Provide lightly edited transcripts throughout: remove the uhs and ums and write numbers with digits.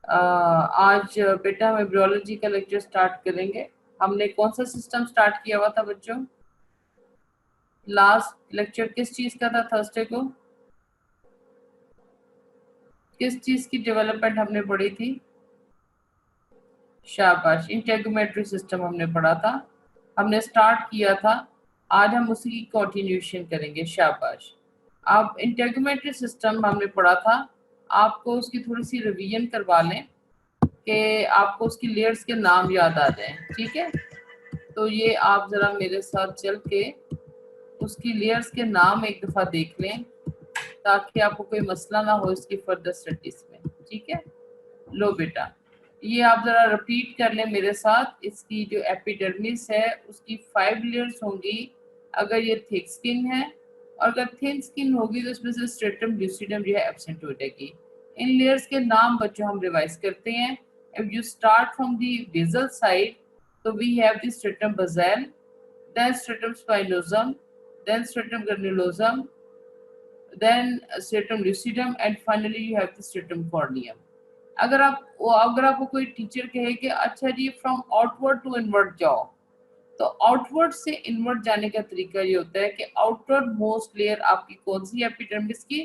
आज बेटा हम एम्ब्रियोलॉजी का लेक्चर स्टार्ट करेंगे। हमने कौन सा सिस्टम स्टार्ट किया हुआ था बच्चों? लास्ट लेक्चर किस चीज का था? थर्सडे को किस चीज की डेवलपमेंट हमने पढ़ी थी? शाबाश, इंटेगुमेंट्री सिस्टम हमने पढ़ा था, हमने स्टार्ट किया था। आज हम उसी की कंटिन्यूशन करेंगे। शाबाश। अब इंटेगुमेंट्री सिस्टम हमने पढ़ा था, आपको उसकी थोड़ी सी रिवीजन करवा लें कि आपको उसकी लेयर्स के नाम याद आ जाएं। ठीक है, तो ये आप जरा मेरे साथ चल के उसकी लेयर्स के नाम एक दफा देख लें ताकि आपको कोई मसला ना हो इसकी फर्दर स्टडीज में। ठीक है, लो बेटा, ये आप जरा रिपीट कर लें मेरे साथ। इसकी जो एपिडर्मिस है उसकी 5 लेयर्स होंगी अगर ये थिक स्किन है, और अगर थिन स्किन होगी तो इसमें से स्ट्रेटम ल्यूसिडम जो है एब्सेंट हो जाएगी। इन लेयर्स के नाम बच्चों हम रिवाइज करते हैं। If you start from the basal side तो we have the stratum basal, then stratum spinosum, then stratum granulosum, then stratum lucidum, and finally you have the stratum corneum. अगर आपको कोई टीचर कहे कि अच्छा जी फ्रॉम आउटवर्ड टू इनवर्ड जाओ, तो outward से इनवर्ड जाने का तरीका ये होता है कि आउटवर्ड मोस्ट लेयर आपकी कौन सी एपिडर्मिस की?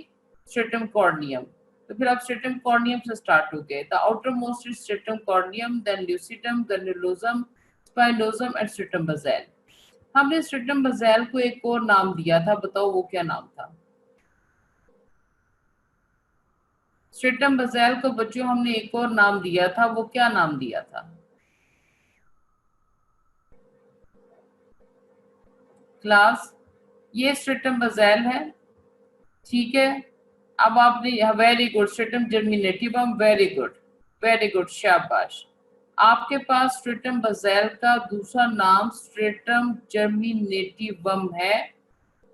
Stratum corneum. तो फिर आप स्ट्रेटम कॉर्नियम से स्टार्ट हो गए। The outer most is stratum corneum, then lucidum, granulosum, spinosum and stratum basal. हमने स्ट्रेटम बेसल को एक और नाम दिया था, बताओ वो क्या नाम था? स्ट्रेटम बेसल को बच्चों हमने एक और नाम दिया था, वो क्या नाम दिया था? क्लास, ये स्ट्रेटम बेसल है। ठीक है, अब आपने very good, stratum germinativum, very good, very good, शाबाश। आपके पास स्ट्रेटम बेसल का दूसरा नाम स्ट्रेटम जर्मिनेटिवम है।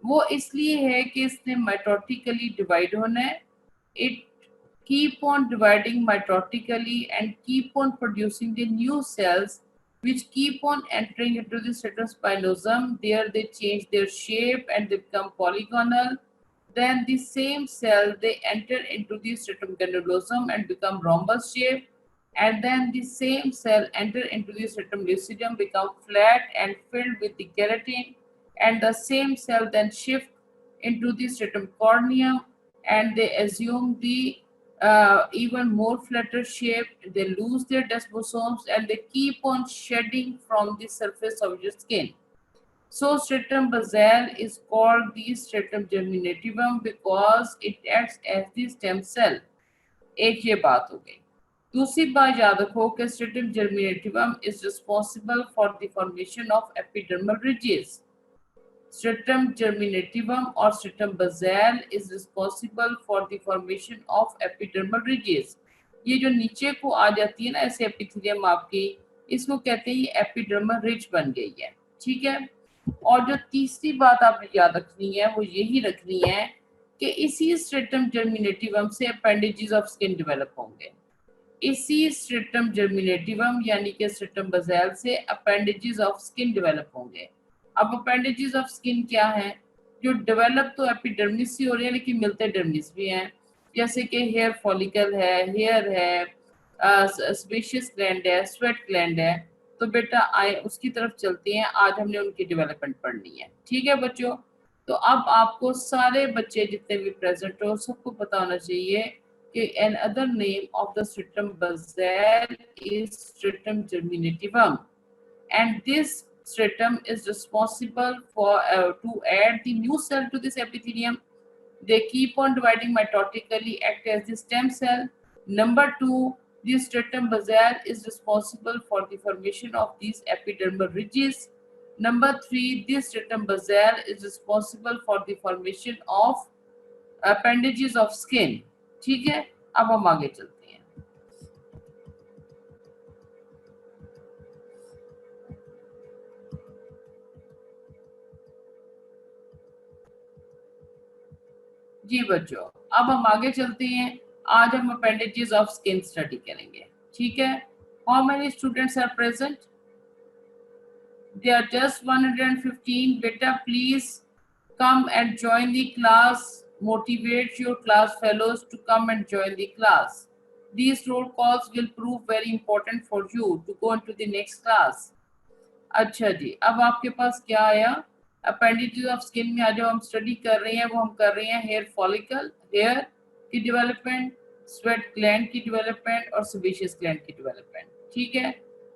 वो इसलिए है कि इसने माइटोटिकली डिवाइड होना है। It keep on dividing mitotically and keep on producing the new cells which keep on entering into the stratum spinosum. There they change their shape and they become polygonal. Then the same cell they enter into the stratum granulosum and become rhombus shape. And then the same cell enter into the stratum lucidum, become flat and filled with the keratin. And the same cell then shift into the stratum corneum and they assume the even more flatter shape. They lose their desmosomes and they keep on shedding from the surface of your skin. So stratum basal is called the stratum germinativum because it acts as the stem cell. एक ये बात हो गई। दूसरी बात याद रखो कि stratum germinativum is responsible for the formation of epidermal ridges. Stratum germinativum or stratum basal is responsible for the formation of epidermal ridges. ये जो नीचे को आ जाती है ना ऐसे एपिथेलियम आपकी, इसको कहते हैं ये एपिडर्मल रिज बन गई है। ठीक है, और जो तीसरी बात आपने याद रखनी है वो यही रखनी है कि इसी स्ट्रेटम जर्मिनेटिवम से अपेंडेजेस ऑफ स्किन डेवलप होंगे। इसी स्ट्रेटम जर्मिनेटिवम यानी कि स्ट्रेटम बेसल से अपेंडेजेस ऑफ स्किन डेवलप होंगे। अब अपेंडेजेस ऑफ स्किन क्या है? जो डेवलप तो एपिडर्मिस से हो रहे हैं लेकिन मिलते डर्मिस भी हैं, जैसे कि हेयर फॉलिकल है, हेयर है, स्पेशियस ग्लैंड है, स्वेट ग्लैंड है। तो बेटा आए उसकी तरफ चलते हैं, आज हमने उनकी डेवलपमेंट पढ़नी है। ठीक है बच्चों, तो अब आपको सारे बच्चे जितने भी प्रेजेंट हो सबको पता होना चाहिए another name of the stratum basal is stratum germinativum, and this stratum is responsible for to add the new cell to this epithelium. They keep on dividing mitotically, act as the stem cell. Number 2, the stratum basal is responsible for the formation of these epidermal ridges. Number 3, this stratum basal is responsible for the formation of appendages of skin. ठीक है, अब हम आगे चलते हैं। जी बच्चों, अब हम आगे चलते हैं। आज हम अपेंडेजेस ऑफ स्किन स्टडी करेंगे। ठीक है, how many students are present? They are just 115। बेटा please come and join the class, motivate your class fellows to come and join the class. These roll calls will prove very important for you to go into the next class. अच्छा जी, अब आपके पास क्या आया? Appendages of skin में आज जो हम स्टडी कर रहे हैं वो हम कर रहे हैं हेयर फॉलिकल, हेयर की डेवलपमेंट, स्वेट ग्लैंड की डेवलपमेंट और सेबेशियस ग्लैंड की डेवलपमेंट। ठीक है,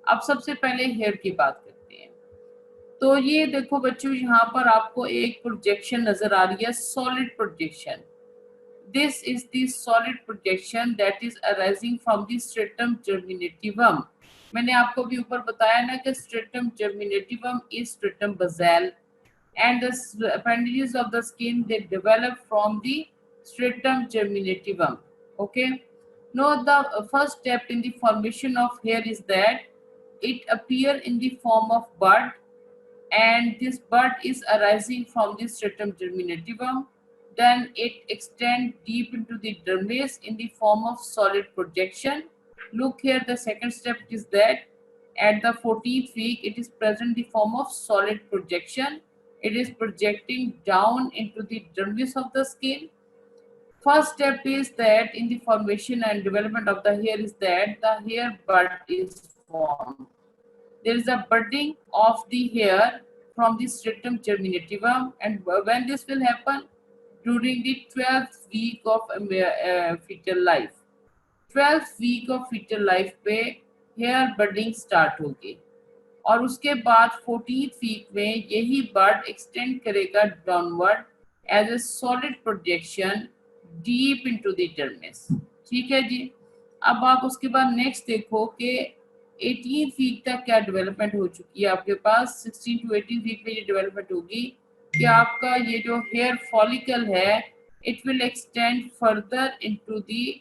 अब सबसे पहले हेयर की बात करते हैं। तो ये देखो बच्चों, यहाँ पर आपको एक प्रोजेक्शन नजर आ रही है, solid projection. This is the solid projection that is arising from the stratum germinativum. मैंने आपको भी ऊपर बताया ना कि stratum germinativum is stratum basal and the appendages of the skin they develop from the stratum germinativum. Okay. Now the first step in the formation of hair is that it appear in the form of bud, and this bud is arising from the stratum germinativum. Then it extends deep into the dermis in the form of solid projection. Look here, the second step is that at the 14th week it is present in the form of solid projection. It is projecting down into the dermis of the skin. First step is that in the formation and development of the hair is that the hair bud is formed. There is a budding of the hair from the stratum germinativum, and when this will happen? During the 12th week of fetal life. 12th week of fetal life पे hair budding start होगी और उसके बाद 14th week में यही bud extend करेगा downward as a solid projection deep into the dermis. ठीक है जी, अब आप उसके बाद नेक्स्ट देखो कि 18th वीक तक क्या डेवलपमेंट हो चुकी है आपके पास। 16 to 18 वीक में ये डेवलपमेंट होगी कि आपका ये जो हेयर फॉलिकल है it will extend further into the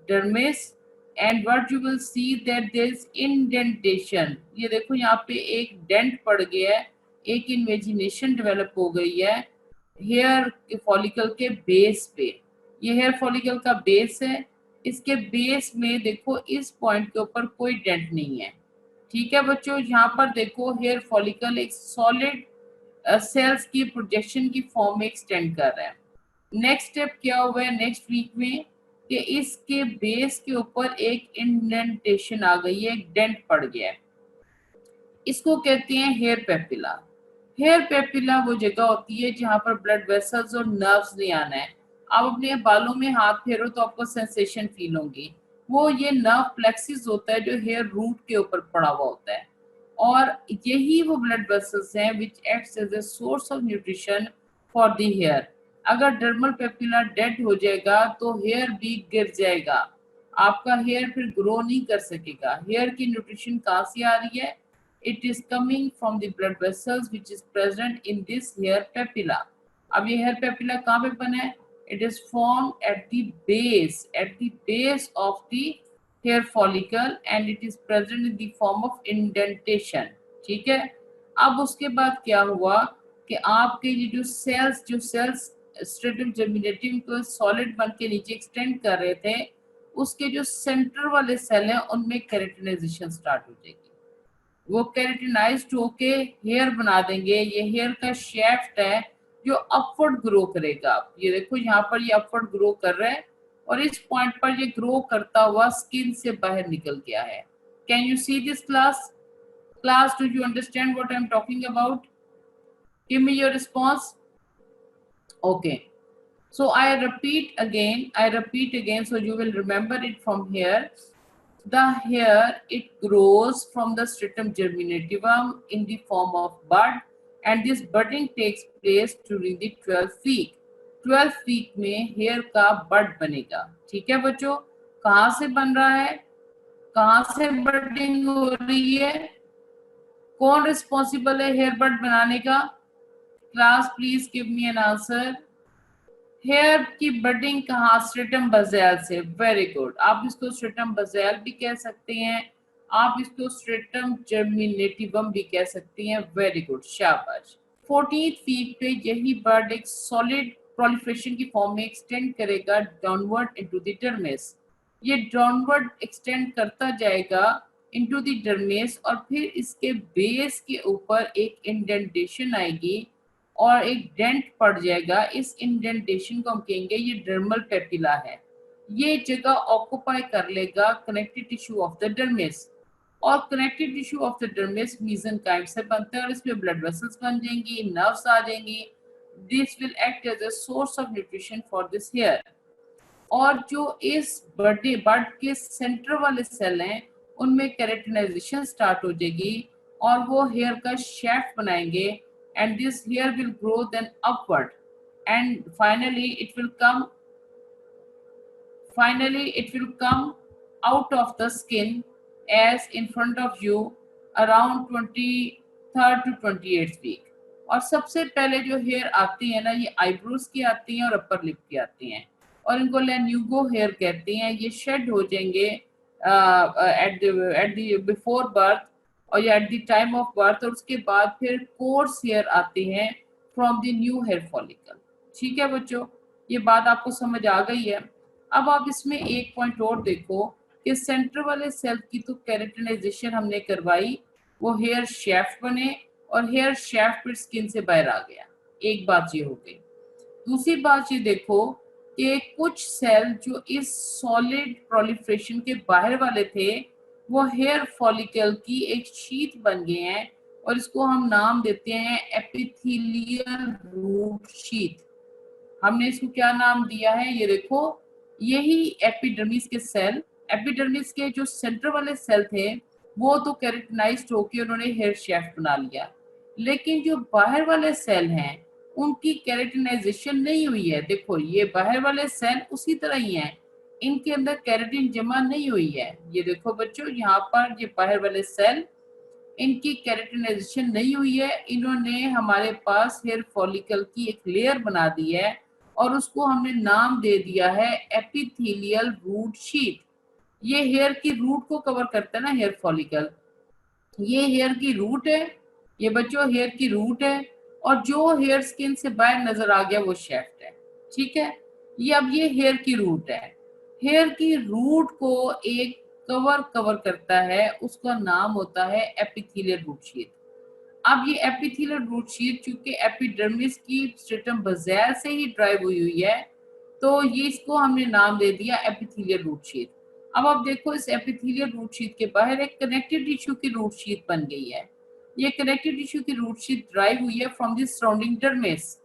dermis and what you will see that there is indentation. ये देखो यहाँ पे एक डेंट पड़ गया है, एक इन्वेजिनेशन डेवलप हो गई है हेयर फॉलिकल के बेस पे। ये हेयर फॉलिकल का बेस है, इसके बेस में देखो इस पॉइंट के ऊपर कोई डेंट नहीं है। ठीक है बच्चों, यहाँ पर देखो हेयर फॉलिकल एक सॉलिड सेल्स की प्रोजेक्शन की फॉर्म में एक्सटेंड कर रहा है। नेक्स्ट स्टेप क्या हुआ है नेक्स्ट वीक में कि इसके बेस के ऊपर एक इंडेंटेशन आ गई है, एक डेंट पड़ गया है। इसको कहते हैं हेयर पेपिला। हेयर पेपिला वो जगह होती है जहां पर ब्लड वेसल्स और नर्व्स नहीं आना है। आप अपने बालों में हाथ फेरो तो आपको सेंसेशन फील होंगी, वो ये नर्व प्लेक्सिस होता है जो हेयर रूट के ऊपर पड़ा हुआ होता है और यही वो ब्लड वेसल्स हैं which acts as a source of nutrition for the hair. अगर डर्मल पेपिला डेड हो जाएगा तो हेयर भी गिर जाएगा, आपका हेयर फिर ग्रो नहीं कर सकेगा। हेयर की न्यूट्रिशन कहाँ से आ रही है? It is coming from the blood vessels which is present in this hair papilla. अब ये hair papilla कहाँ पे बना है? It is formed at the base of the hair follicle and it is present in the form of indentation. ठीक है, अब उसके बाद क्या हुआ कि आपके ये जो सेल्स स्ट्रेटम जर्मिनेटिव को सॉलिड बन के नीचे एक्सटेंड कर रहे थे, उसके जो सेंटर वाले सेल हैं उनमें केराटिनाइजेशन स्टार्ट हो जाएगी। वो केराटिनाइज्ड होके हेयर बना देंगे। ये हेयर का शेफ्ट है जो अपवर्ड ग्रो करेगा। ये देखो यहाँ पर ये अपवर्ड ग्रो कर रहा है और इस पॉइंट पर ये ग्रो करता हुआ स्किन से बाहर निकल गया है। Can you see this class do you understand what I am talking about? Give me your response. Okay, so I repeat again so you will remember it from here. The hair it grows from the stratum germinativum in the form of bud and this budding takes place during the 12th week. 12th week में hair का bud बनेगा। ठीक है बच्चों, कहाँ से बन रहा है, कहाँ से budding हो रही है, कौन रिस्पॉन्सिबल है हेयर बड बनाने का? Class please give me an answer. Hair की बडिंग कहाँ? स्ट्रेटम बज़ैल से। वेरी गुड, आप इसको स्ट्रेटम बज़ैल भी कह सकते हैं, आप इसको स्ट्रेटम जर्मिनेटिवम भी कह सकते हैं। वेरी गुड, शाबाश। 14th वीक पे यही बर्ड एक सॉलिड प्रोलिफरेशन की फॉर्म में एक्सटेंड करेगा डाउनवर्ड इनटू द डर्मिस। ये डाउनवर्ड एक्सटेंड करता जाएगा इनटू द डर्मिस और फिर इसके बेस के ऊपर एक इंडेंटेशन आएगी और एक डेंट पड़ जाएगा। इस इंडेंटेशन को हम कहेंगे ये डर्मल पेपिला है। ये जगह ऑक्यूपाई कर लेगा connective tissue of the dermis, और connective tissue of the dermis mesenchyme से बनता है और इसमें ब्लड वेसल्स बन जाएंगी, नर्व्स आ जाएंगी। This will act as a source of nutrition for this hair. और जो इस बर्ड के सेंटर वाले सेल हैं उनमें केराटिनाइजेशन स्टार्ट हो जाएगी और वो हेयर का शेफ्ट बनाएंगे, and this hair will grow then upward, and finally it will come out of the skin as in front of you around 23rd to 28th week। और सबसे पहले जो हेयर आती है ना, ये आईब्रोज की आती हैं और अपर लिप की आती हैं, और इनको लेन्यूगो हेयर कहते हैं। ये शेड हो जाएंगे एट द बिफोर बर्थ और या at the time of birth, और उसके बाद फिर कोर्स हेयर आते हैं from the new hair follicle. ठीक है बच्चों, ये बात आपको समझ आ गई है। अब आप इसमें एक पॉइंट और देखो कि सेंटर वाले सेल की तो केराटिनाइजेशन हमने करवाई, वो हेयर शेफ्ट बने और हेयर शेफ्ट फिर स्किन से बाहर आ गया। एक बात ये हो गई। दूसरी बात ये देखो कि कुछ सेल जो इस सॉलिड प्रोलिफरेशन के बाहर वाले थे वो हेयर फॉलिकल की एक शीट बन गए हैं, और इसको हम नाम देते हैं एपिथेलियल रूट शीट। हमने इसको क्या नाम दिया है, ये देखो, यही एपिडर्मिस के सेल, एपिडर्मिस के जो सेंटर वाले सेल थे वो तो केराटिनाइज्ड होकर उन्होंने हेयर शेफ्ट बना लिया, लेकिन जो बाहर वाले सेल हैं उनकी केराटिनाइजेशन नहीं हुई है। देखो ये बाहर वाले सेल उसी तरह ही हैं, इनके अंदर केराटिन जमा नहीं हुई है। ये देखो बच्चों, यहाँ पर ये बाहर वाले सेल, इनकी केराटिनाइजेशन नहीं हुई है, इन्होंने हमारे पास हेयर फॉलिकल की एक लेयर बना दी है और उसको हमने नाम दे दिया है एपिथेलियल रूट शीट। ये हेयर की रूट को कवर करता है ना हेयर फॉलिकल, ये हेयर की रूट है, ये बच्चों हेयर की रूट है, और जो हेयर स्किन से बाहर नजर आ गया वो शेफ्ट है। ठीक है, ये अब ये हेयर की रूट है। हेयर की रूट को एक कवर करता है, उसका नाम होता है एपिथेलियल रूट शीट। अब ये एपिथेलियल रूट शीट चूंकि एपिडर्मिस की स्ट्रेटम बेज़ल से ही ड्राइव हुई है, तो ये इसको हमने नाम दे दिया एपिथेलियल रूट शीट। अब आप देखो इस एपिथेलियल रूट शीट के बाहर एक कनेक्टिव टिश्यू की रूट शीट बन गई है। ये कनेक्टिव टिश्यू की रूट शीट ड्राइव हुई है फ्रॉम द सराउंडिंग डर्मिस।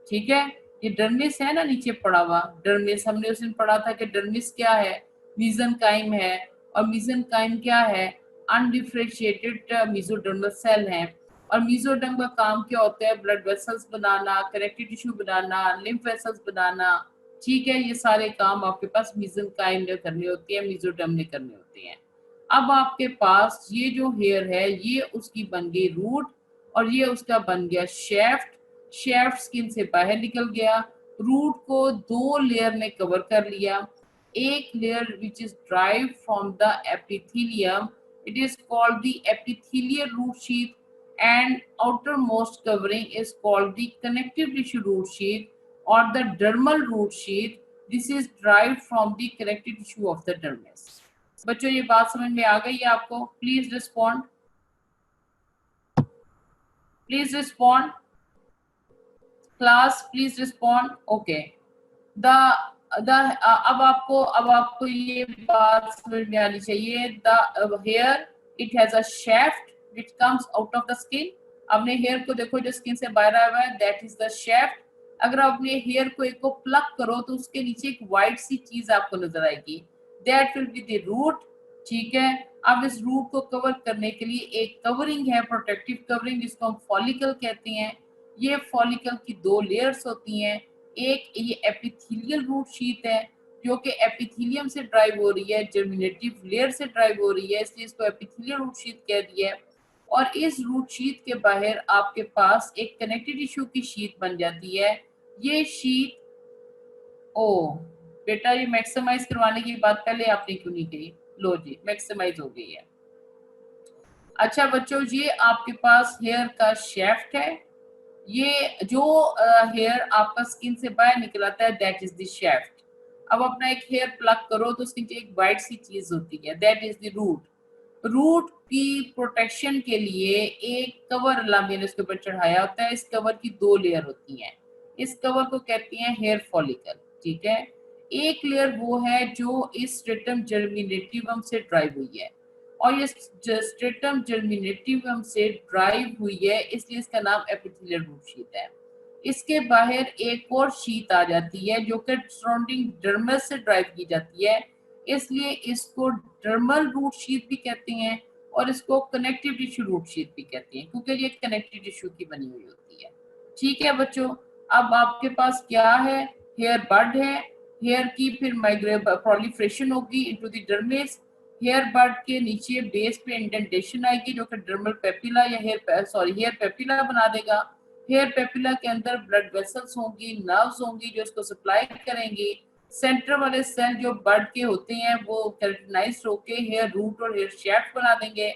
ठीक है, ये डर्मिस है ना नीचे पड़ा हुआ डर्मिस, हमने उस दिन पढ़ा था कि डर्मिस क्या है, मेसेनकाइम है, और मेसेनकाइम क्या है, अनडिफरेंशिएटेड मेसोडर्मल सेल है। और मेसोडर्म का काम क्या होता है, ब्लड वेसल्स बनाना, कनेक्टिव टिश्यू बनाना, लिम्फ वेसल्स बनाना। ठीक है, ये सारे काम आपके पास मेसेनकाइम ने करने होते हैं, मेसोडर्म ने करने होते हैं। अब आपके पास ये जो हेयर है ये उसकी बन गई रूट, और ये उसका बन गया शेफ्ट। शेफ्ट स्किन से बाहर निकल गया, रूट को दो लेयर ने कवर कर लिया। एक layer which is drive from the epithelium, it is called the epithelial root sheath, and outermost covering is called the connective tissue root sheath or the dermal root sheath. This is derived from the connective tissue of the dermis। बच्चों ये बात समझ में आ गई है आपको? Please respond, please respond class, please respond. Okay, the अब आपको ये बात समझ में आनी चाहिए। The hair it has a shaft which comes out of the skin. अपने हेयर को देखो जो स्किन से बाहर आया हुआ है, दैट इज द शेफ्ट। अगर आप अपने हेयर को एक को प्लक करो तो उसके नीचे एक व्हाइट सी चीज आपको नजर आएगी, that will be the root. ठीक है, अब इस रूट को कवर करने के लिए एक कवरिंग है, प्रोटेक्टिव कवरिंग, जिसको हम फॉलिकल कहते हैं। ये फॉलिकल की दो लेयर्स होती हैं, एक ये एपिथेलियल रूट शीट है जो कि एपिथेलियम से ड्राइव हो रही है, जर्मिनेटिव लेयर से ड्राइव हो रही है, इसलिए इसको एपिथेलियल रूट शीट कह दिया है। और इस रूट शीट के बाहर आपके पास एक कनेक्टिव टिश्यू की शीट बन जाती है। ये शीट, ओ बेटा ये मैक्सिमाइज करवाने की बात पहले आपने क्यों नहीं कही? लो जी, मैक्सिमाइज हो गई है। अच्छा बच्चों, ये आपके पास हेयर का शेफ्ट है, ये जो हेयर आपका स्किन से बाहर निकलाता है दैट इज द शेफ्ट। अब अपना एक हेयर प्लग करो तो उसके नीचे एक वाइट सी चीज होती है, that is the root. Root की प्रोटेक्शन के लिए एक कवर मैंने उसके ऊपर चढ़ाया होता है। इस कवर की दो लेयर होती हैं, इस कवर को कहती हैं हेयर फॉलिकल। ठीक है, एक लेयर वो है जो इस स्ट्रेटम जर्मिनेटिवम से ड्राइव हुई है, और ये स्ट्रेटम जर्मिनेटिवम से ड्राइव हुई है, इसलिए इसका नाम एपिथेलियल रूट शीट है। इसके बाहर एक और शीट आ जाती है जो कि सराउंडिंग डर्मल से ड्राइव की जाती है, इसलिए इसको डर्मल रूट शीट भी कहते हैं और इसको कनेक्टिव टिश्यू रूट शीट भी कहते हैं, क्योंकि ये कनेक्टिव टिश्यू की बनी हुई होती है। ठीक है बच्चों, अब आपके पास क्या है, हेयर बड है, हेयर की फिर प्रोलिफरेशन होगी इनटू द डर्मिस, हेयर बड के नीचे बेस पे इंडेंटेशन आएगी जो कि डर्मल पेपिला या हेयर पेपिला बना देगा। हेयर पेपिला के अंदर ब्लड वेसल्स होंगी, नर्व्स होंगी जो इसको सप्लाई करेंगी। सेंटर वाले सेल जो बड के होते हैं वो केराटिनाइज्ड होके हेयर रूट और हेयर शैफ्ट बना देंगे,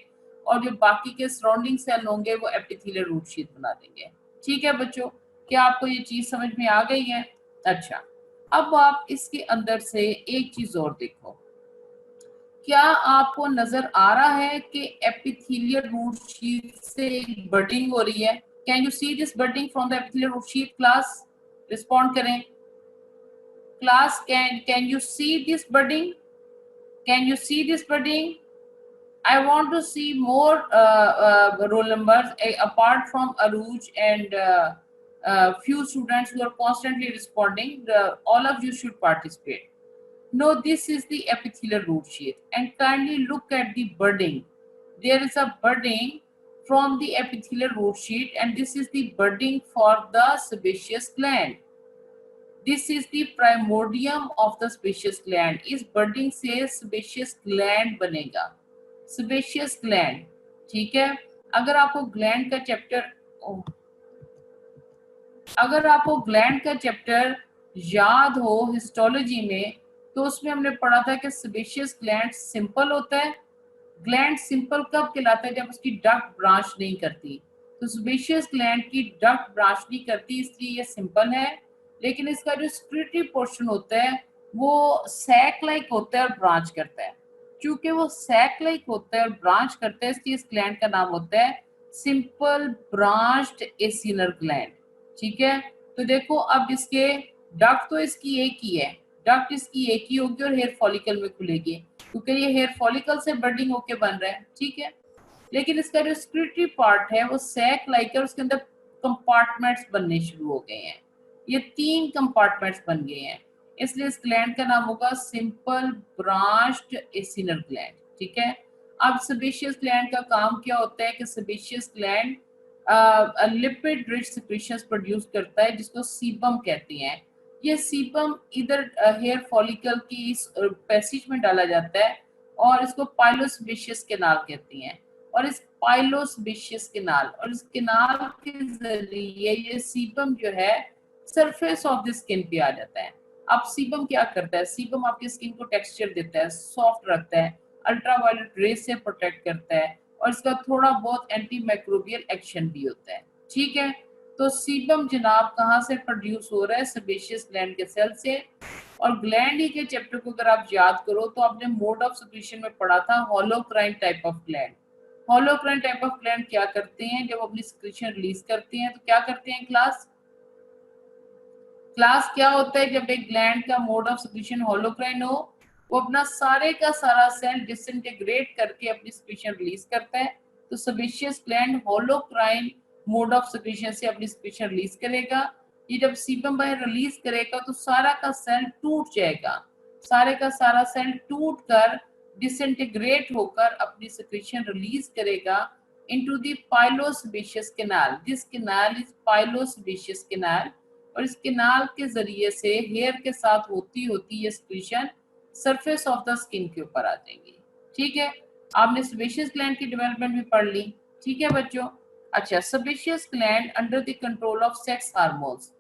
और जो बाकी के सराउंडिंग सेल होंगे वो एपिथेलियल रूट शीट बना देंगे। ठीक है बच्चों, क्या आपको ये चीज समझ में आ गई है? अच्छा, अब आप इसके अंदर से एक चीज और देखो, क्या आपको नजर आ रहा है कि एपिथेलियल रूट शीट से बडिंग हो रही है? Can you see this budding from the epithelial root sheath? Class respond करें। Class, can you see this budding? Can you see this budding? I want to see more roll numbers apart from Aruj and few students who are constantly responding. All of you should participate. No, this is the epithelial root sheath, and kindly look at the budding. There is a budding from the epithelial root sheath, and this is the budding for the sebaceous gland. This is the primordium of the sebaceous gland. इस budding से sebaceous gland बनेगा, sebaceous gland। ठीक है, अगर आपको gland का chapter याद हो हिस्टोलॉजी में, तो उसमें हमने पढ़ा था कि सेबेशियस ग्लैंड सिंपल होता है। ग्लैंड सिंपल कब कहलाता है? जब उसकी डक्ट ब्रांच नहीं करती। तो सेबेशियस ग्लैंड की डक्ट ब्रांच नहीं करती, इसलिए ये सिंपल है। लेकिन इसका जो स्क्रीटरी पोर्शन होता है वो सैक लाइक होता है और ब्रांच करता है। क्योंकि वो सैक लाइक होता है और ब्रांच करता है, इसलिए इस ग्लैंड का नाम होता है सिंपल ब्रांच्ड एसिनर ग्लैंड। ठीक है, तो देखो अब इसके डक्ट तो इसकी एक ही है, डक्ट इसकी एक ही होगी और हेयर फॉलिकल में खुलेगी, क्योंकि ये हेयर फॉलिकल से बडिंग होके बन रहा है। ठीक है, लेकिन इसका जो स्क्रीटरी पार्ट है वो सैक लाइक है और उसके अंदर कंपार्टमेंट्स बनने शुरू हो गए हैं। ये 3 कंपार्टमेंट्स बन गए हैं, इसलिए इस ग्लैंड का नाम होगा सिंपल ब्रांच्ड एसिनल ग्लैंड। ठीक है, अब सेबेशियस ग्लैंड का काम क्या होता है कि sebaceous gland lipid rich secretions produce करता है जिसको सीबम कहते हैं। ये सीबम इधर हेयर फॉलिकल की इस पैसेज में डाला जाता है और इसको पाइलोसेबेशियस कैनाल कहते हैं। और इस पाइलोसेबेशियस कैनाल और इस कैनाल के जरिए ये सीबम जो है सरफेस ऑफ द स्किन पे आ जाता है। अब सीबम क्या करता है? सीबम आपकी स्किन को टेक्सचर देता है, सॉफ्ट रखता है, अल्ट्रावायलेट रेज से प्रोटेक्ट करता है, और इसका थोड़ा बहुत एंटी माइक्रोबियल एक्शन भी होता है। ठीक है, तो सीबम जनाब कहाँ से प्रोड्यूस हो रहा है? सेबेशियस ग्लैंड के सेल से। और ग्लैंड ही के चैप्टर को अगर आप याद करो तो आपने मोड ऑफ सिक्रीशन में पढ़ा था holocrine type of gland. Holocrine type of gland क्या करते हैं? जब अपनी सिक्रीशन रिलीज करते हैं तो क्या करते हैं क्लास? क्या होता है जब एक ग्लैंड का मोड ऑफ सिक्रीशन होलोक्राइन हो? वो अपना सारे का सारा सेल डिसइंटीग्रेट करके अपनी सिक्रीशन रिलीज करता है। तो sebaceous gland holocrine mode of secretion से अपनी सिक्रीशन रिलीज करेगा। ये जब सीबम बाहर रिलीज करेगा तो सारा का सेल टूट जाएगा, सारे का सारा सेल टूट कर डिसइंटीग्रेट होकर अपनी सिक्रीशन रिलीज करेगा into the pilosebaceous canal. This canal is pilosebaceous canal, और इस कैनाल के जरिए से हेयर के साथ होती होती ये secretion surface of the skin के ऊपर आ जाएंगी। ठीक है, आपने सेबेशियस ग्लैंड की डेवलपमेंट भी पढ़ ली। ठीक है बच्चों, अच्छा, sebaceous gland under the control of sex hormones,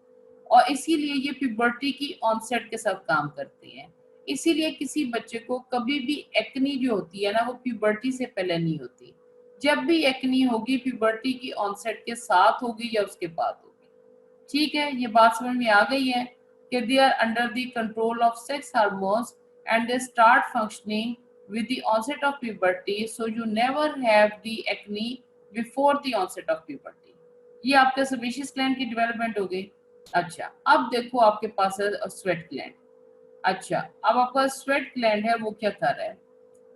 और इसीलिए ये प्यूबर्टी की ऑनसेट के साथ काम करते हैं। इसीलिए किसी बच्चे को कभी भी एक्नी जो होती है ना वो प्यूबर्टी से पहले नहीं होती। जब भी एक्नी होगी प्यूबर्टी की ऑनसेट के साथ होगी या उसके बाद होगी। ठीक है, ये बात समझ में आ गई है कि they are under the control of sex hormones and they start functioning with the onset of puberty, so you never have the acne before the onset of puberty। ये आपके सेबेशियस ग्लैंड की डेवलपमेंट हो गई। अच्छा, अब देखो आपके पास है स्वेट ग्लैंड। अच्छा, अब आपका स्वेट ग्लैंड है वो क्या कर रहा है?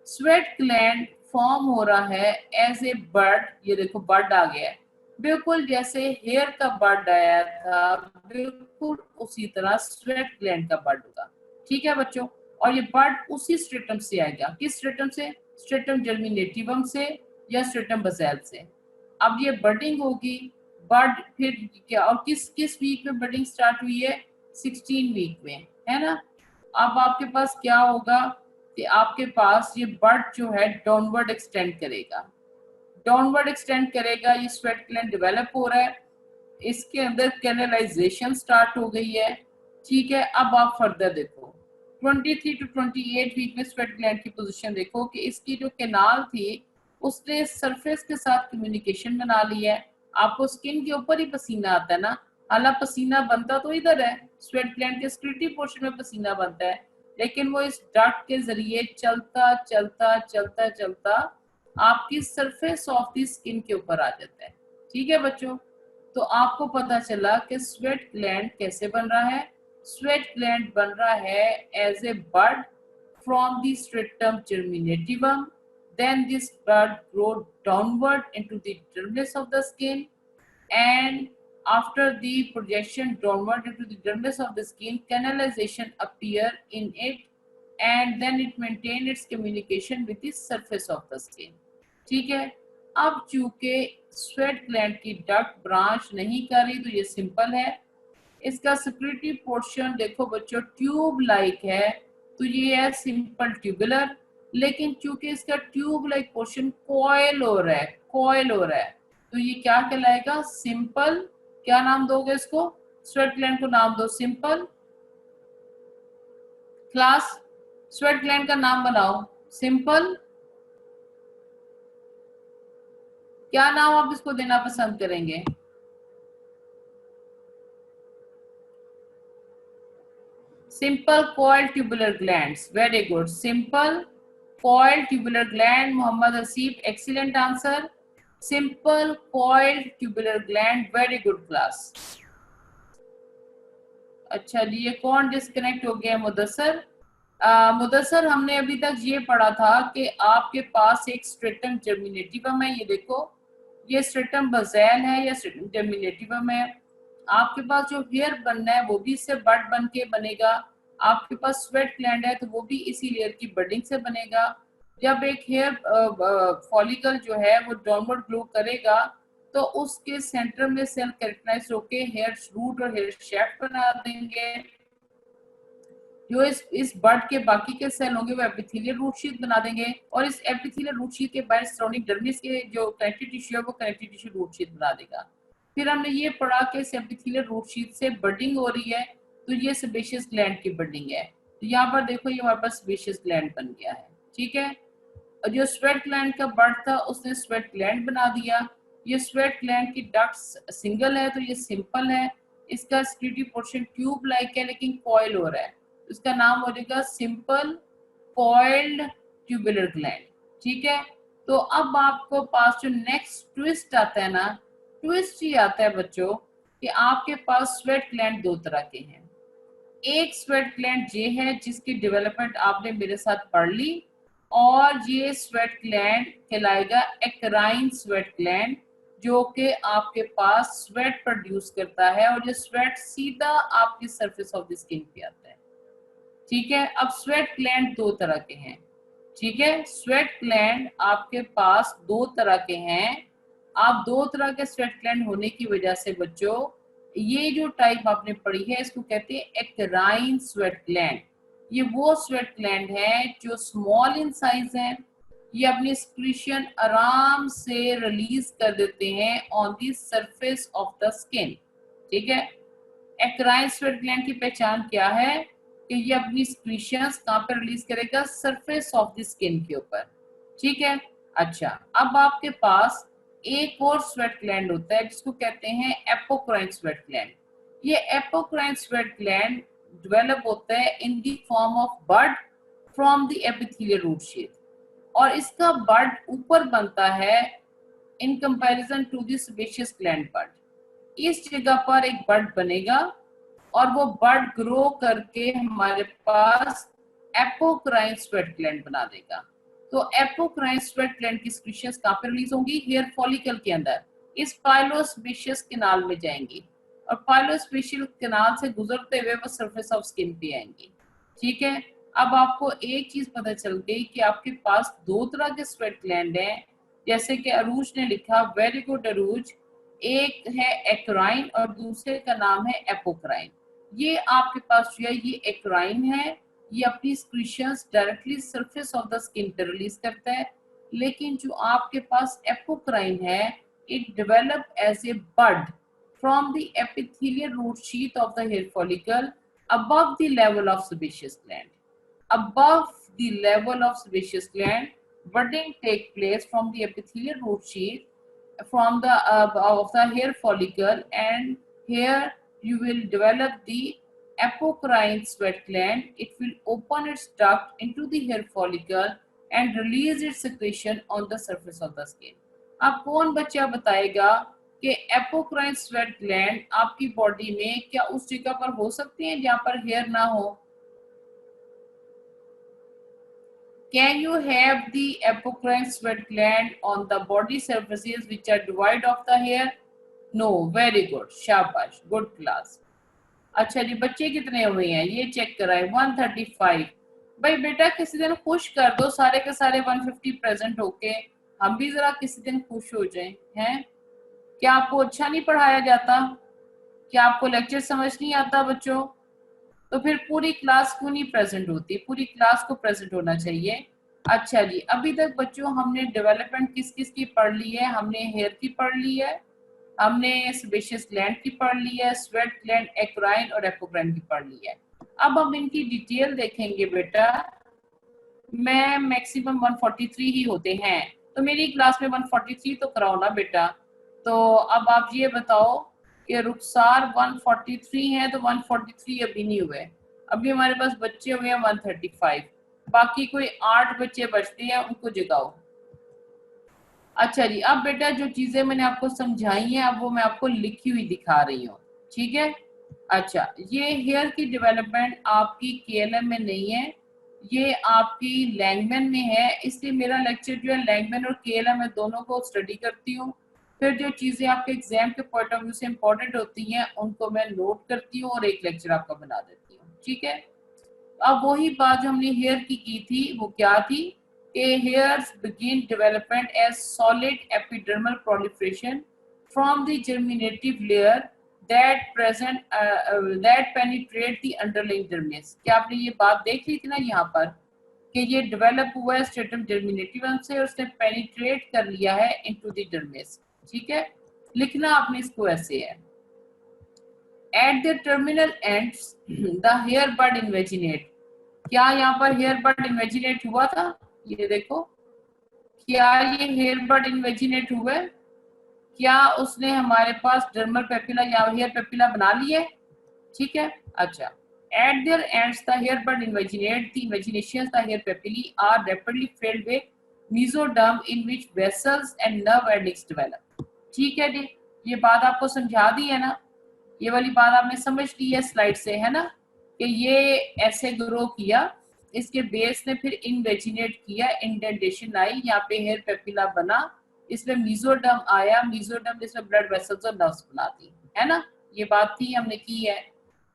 स्वेट ग्लैंड फॉर्म हो रहा है एज ए बर्ड, ये देखो बर्ड आ गया है, बिल्कुल जैसे हेयर का बर्ड आया था, बिल्कुल उसी तरह स्वेट ग्लैंड का बर्ड होगा। ठीक है बच्चों, और ये बर्ड उसी स्ट्रेटम से आएगा, किस स्ट्रेटम से? स्ट्रेटम जर्मिनेटिवम से या स्ट्रेटम बसेल से। अब ये बर्डिंग होगी, बर्ड फिर क्या, और किस किस वीक में बर्डिंग स्टार्ट हुई है? 16 वीक में, है ना। अब आपके पास क्या होगा कि आपके पास ये बर्ड जो है डाउनवर्ड एक्सटेंड करेगा, डाउनवर्ड एक्सटेंड करेगा, ये स्वेट ग्लैंड डेवलप हो रहा है, इसके अंदर कैनलाइजेशन स्टार्ट हो गई है। ठीक है, अब आप फर्दर देखो 23 टू 28 वीक में स्वेट ग्लैंड की पोजीशन देखो कि इसकी जो कैनाल थी उसने सरफेस के साथ कम्युनिकेशन बना लिया है। आपको स्किन के ऊपर ही पसीना आता है ना, हालांकि पसीना बनता तो इधर है, स्वेट ग्लैंड के स्क्रीटी पोर्शन में पसीना बनता है, लेकिन वो इस डक्ट के जरिए चलता चलता चलता चलता आपकी सरफेस ऑफ द स्किन के ऊपर आ जाता है। ठीक है बच्चों, तो आपको पता चला कि स्वेट ग्लैंड कैसे बन रहा है। स्वेट ग्लैंड बन रहा है as a bud from the stratum germinativum, then this bud grow downward into the dermis of the skin, and after the projection downward into the dermis of the skin, canalization appear in it, and then it maintain its communication with the surface of the skin. ठीक है, अब चूंकि sweat gland की duct branch नहीं कर रही तो ये सिंपल है। इसका सिक्रेटरी पोर्शन देखो बच्चों ट्यूब लाइक है, तो ये है सिंपल ट्यूबुलर, लेकिन चूंकि इसका ट्यूब लाइक पोर्शन कॉइल हो रहा है, कॉइल हो रहा है, तो ये क्या कहलाएगा? सिंपल। क्या नाम दोगे इसको? स्वेट ग्लैंड को नाम दो सिंपल। क्लास, स्वेट ग्लैंड का नाम बनाओ सिंपल। क्या नाम आप इसको देना पसंद करेंगे? Simple coil tubular glands, very good, simple coil tubular gland. Mohammad Haseeb, excellent answer, simple coil tubular gland, very good class. अच्छा जी, ये कौन डिस्कनेक्ट हो गया? मुदस्सर। मुदस्सर, हमने अभी तक ये पढ़ा था कि आपके पास एक स्ट्रेटम जर्मिनेटिवम है, ये देखो ये स्ट्रेटम बसेल है या स्ट्रेटम जर्मिनेटिवम है। आपके पास जो हेयर बनना है वो भी इससे बड बन के बनेगा, आपके पास स्वेट ग्लैंड है तो वो भी इसी लेयर की बडिंग से बनेगा। जब एक हेयर फॉलिकल जो है वो डाउनवर्ड ग्रो करेगा तो उसके सेंटर में सेल कैरेक्टराइज होके हेयर रूट और हेयर शेफ्ट बना देंगे। जो इस बर्ड के बाकी के सेल होंगे वो एपिथेलियल रूट शीथ बना देंगे, और इस एपिथेलियल रूट शीथ के बाहर सराउंडिंग डर्मिस के जो कनेक्टिव टिश्यू है वो कनेक्टिव टिश्यू रूट शीथ बना देगा। फिर हमने ये पढ़ा कि इस एपिथेलियल रूट शीथ से बडिंग हो रही है, तो ये सेबेशियस ग्लैंड की बडिंग है। तो यहाँ पर देखो ये हमारे पास सेबेशियस ग्लैंड बन गया है। ठीक है, और जो स्वेट ग्लैंड का बर्ड था उसने स्वेट ग्लैंड बना दिया। ये स्वेट ग्लैंड की डक्ट सिंगल है तो ये सिंपल है, इसका स्क्रीटी पोर्शन ट्यूब लाइक है लेकिन कॉइल हो रहा है, इसका नाम हो जाएगा सिंपल कॉइल्ड ट्यूबुलर ग्लैंड। ठीक है, तो अब आपको पास जो नेक्स्ट ट्विस्ट आता है ना, ट्विस्ट ये आता है बच्चों कि आपके पास स्वेट ग्लैंड दो तरह के हैं। एक स्वेट ग्लैंड ये है जिसकी डेवलपमेंट आपने मेरे साथ पढ़ ली, और ये स्वेट ग्लैंड कहलाएगा एक्राइन स्वेट ग्लैंड, जो कि आपके पास स्वेट प्रोड्यूस करता है, और ये स्वेट सीधा आपकी सरफेस ऑफ द स्किन पे आता है। ठीक है, अब स्वेट ग्लैंड दो तरह के हैं। ठीक है, स्वेट ग्लैंड आपके पास दो तरह के हैं। आप दो तरह के स्वेट ग्लैंड होने की वजह से बच्चों ये जो टाइप आपने पढ़ी है इसको कहते हैं एक्राइन स्वेट ग्लैंड। ये वो स्वेट ग्लैंड है जो स्मॉल इन साइज है, ये अपनी स्क्रीशन आराम से रिलीज कर देते हैं on the surface of the skin. ठीक है, एक्राइन स्वेट ग्लैंड की पहचान क्या है कि ये अपनी स्क्रीशंस कहाँ पर रिलीज करेगा? सरफेस ऑफ द स्किन के ऊपर। ठीक है, अच्छा, अब आपके पास एक और स्वेट ग्लैंड होता है जिसको कहते हैं एपोक्राइन स्वेट ग्लैंड। ये एपोक्राइन स्वेट ग्लैंड डेवलप होता है in the form of bud from the epithelial root sheath, और इसका बड ऊपर बनता है in comparison to the sebaceous gland bud. इस जगह पर एक बड बनेगा और वो बड ग्रो करके हमारे पास एपोक्राइन स्वेट ग्लैंड बना देगा। तो एपोक्राइन स्वेट ग्लैंड की सिक्रीशंस कहाँ पे रिलीज होंगी? हेयर फॉलिकल के अंदर, इस पाइलोस्पेशियस कैनाल में जाएंगी और पाइलोस्पेशियल कैनाल से गुजरते हुए वो सरफेस ऑफ स्किन पे आएंगी। ठीक है, अब आपको एक चीज पता चल गई कि आपके पास दो तरह के स्वेट ग्लैंड हैं, जैसे कि अरूज ने लिखा, वेरी गुड अरूज। एक है एक्राइन और दूसरे का नाम है एपोक्राइन। ये आपके पास जो है ये एक्राइन है, ये अपनी secretions directly surface of the skin पे रिलीज करता है। लेकिन जो आपके पास एपोक्राइन है, it develop as a bud from the epithelial root sheath of the hair follicle above the level of sebaceous gland. Above the level of sebaceous gland, budding take place from the epithelial root sheath from the of the hair follicle, and here you will develop the apocrine sweat gland. It will open its duct into the hair follicle and release its secretion on the surface of the skin. अब कौन बच्चा बताएगा कि apocrine sweat gland आपकी body में क्या उस जगह पर हो सकते हैं जहां पर हेयर ना हो? Can you have the apocrine sweat gland on the body surfaces which are devoid of the hair? No. Very good. शाबाश, good class. अच्छा जी, बच्चे कितने हुए हैं ये चेक कराए? 135। भाई बेटा किसी दिन खुश कर दो सारे के सारे 150 प्रेजेंट होके, हम भी जरा किसी दिन खुश हो जाएं। हैं, क्या आपको अच्छा नहीं पढ़ाया जाता? क्या आपको लेक्चर समझ नहीं आता बच्चों? तो फिर पूरी क्लास क्यों नहीं प्रेजेंट होती? पूरी क्लास को प्रेजेंट होना चाहिए। अच्छा जी, अभी तक बच्चों हमने डेवलपमेंट किस किस की पढ़ ली है? हमने हेयर की पढ़ ली है, हमने सेबेशियस ग्लैंड की पढ़ ली है, स्वेट ग्लैंड, एक्राइन और एपोक्राइन की पढ़ ली है। अब हम इनकी डिटेल देखेंगे बेटा। मैं मैक्सिमम 143 ही होते हैं, तो मेरी क्लास में 143 तो कराओ ना बेटा। तो अब आप ये बताओ कि रुखसार 143 है, तो 143 अभी नहीं हुए, अभी हमारे पास बच्चे हुए हैं 135। बाकी कोई 8 बच्चे बचते हैं, उनको जगाओ। अच्छा जी, अब बेटा जो चीजें मैंने आपको समझाई हैं अब वो मैं आपको लिखी हुई दिखा रही हूँ। ठीक है, अच्छा ये हेयर की डेवलपमेंट आपकी केएलएम में नहीं है, ये आपकी लैंगमैन में है, इसलिए मेरा लेक्चर जो है लैंगमैन और केएलएम में दोनों को स्टडी करती हूँ। फिर जो चीजें आपके एग्जाम के पॉइंट ऑफ व्यू से इंपॉर्टेंट होती हैं उनको मैं नोट करती हूँ और एक लेक्चर आपका बना देती हूँ। ठीक है, अब वही बात जो हमने हेयर की थी वो क्या थी कि hairs begin development as solid epidermal proliferation from the germinative layer that penetrate the underlying dermis। क्या आपने ये बात देख ली थी ना यहाँ पर कि ये डेवलप हुआ है स्ट्रेटम जर्मिनेटिवम से और उसने पेनिट्रेट कर लिया है इनटू द डर्मिस। ठीक है, लिखना आपने इसको ऐसे है, at the terminal ends the hair bud invaginate. क्या यहाँ पर हेयर बड इन्वेजिनेट हुआ था? ये देखो, क्या ये हेयर बड इन्वेजिनेट हुआ है? क्या उसने हमारे पास डर्मल पेपिला या हेयर पेपिला बना लिए? ठीक है, अच्छा at their ends the hair bud invaginate, the invaginations the hair papillae are rapidly filled with mesoderm in which vessels and nerve endings develop. ठीक है जी, ये बात आपको समझा दी है ना, ये वाली बात आपने समझ ली है स्लाइड से, है ना, कि ये ऐसे ग्रो किया, इसके बेस ने फिर इनवेजिनेट किया, इंडेंटेशन आई, यहाँ पे हेयर पेपिला बना, इसमें मेसोडर्म आया, मेसोडर्म जिसमें ब्लड वेसल्स और नर्व्स बनाती है ना, ये बात थी हमने की है।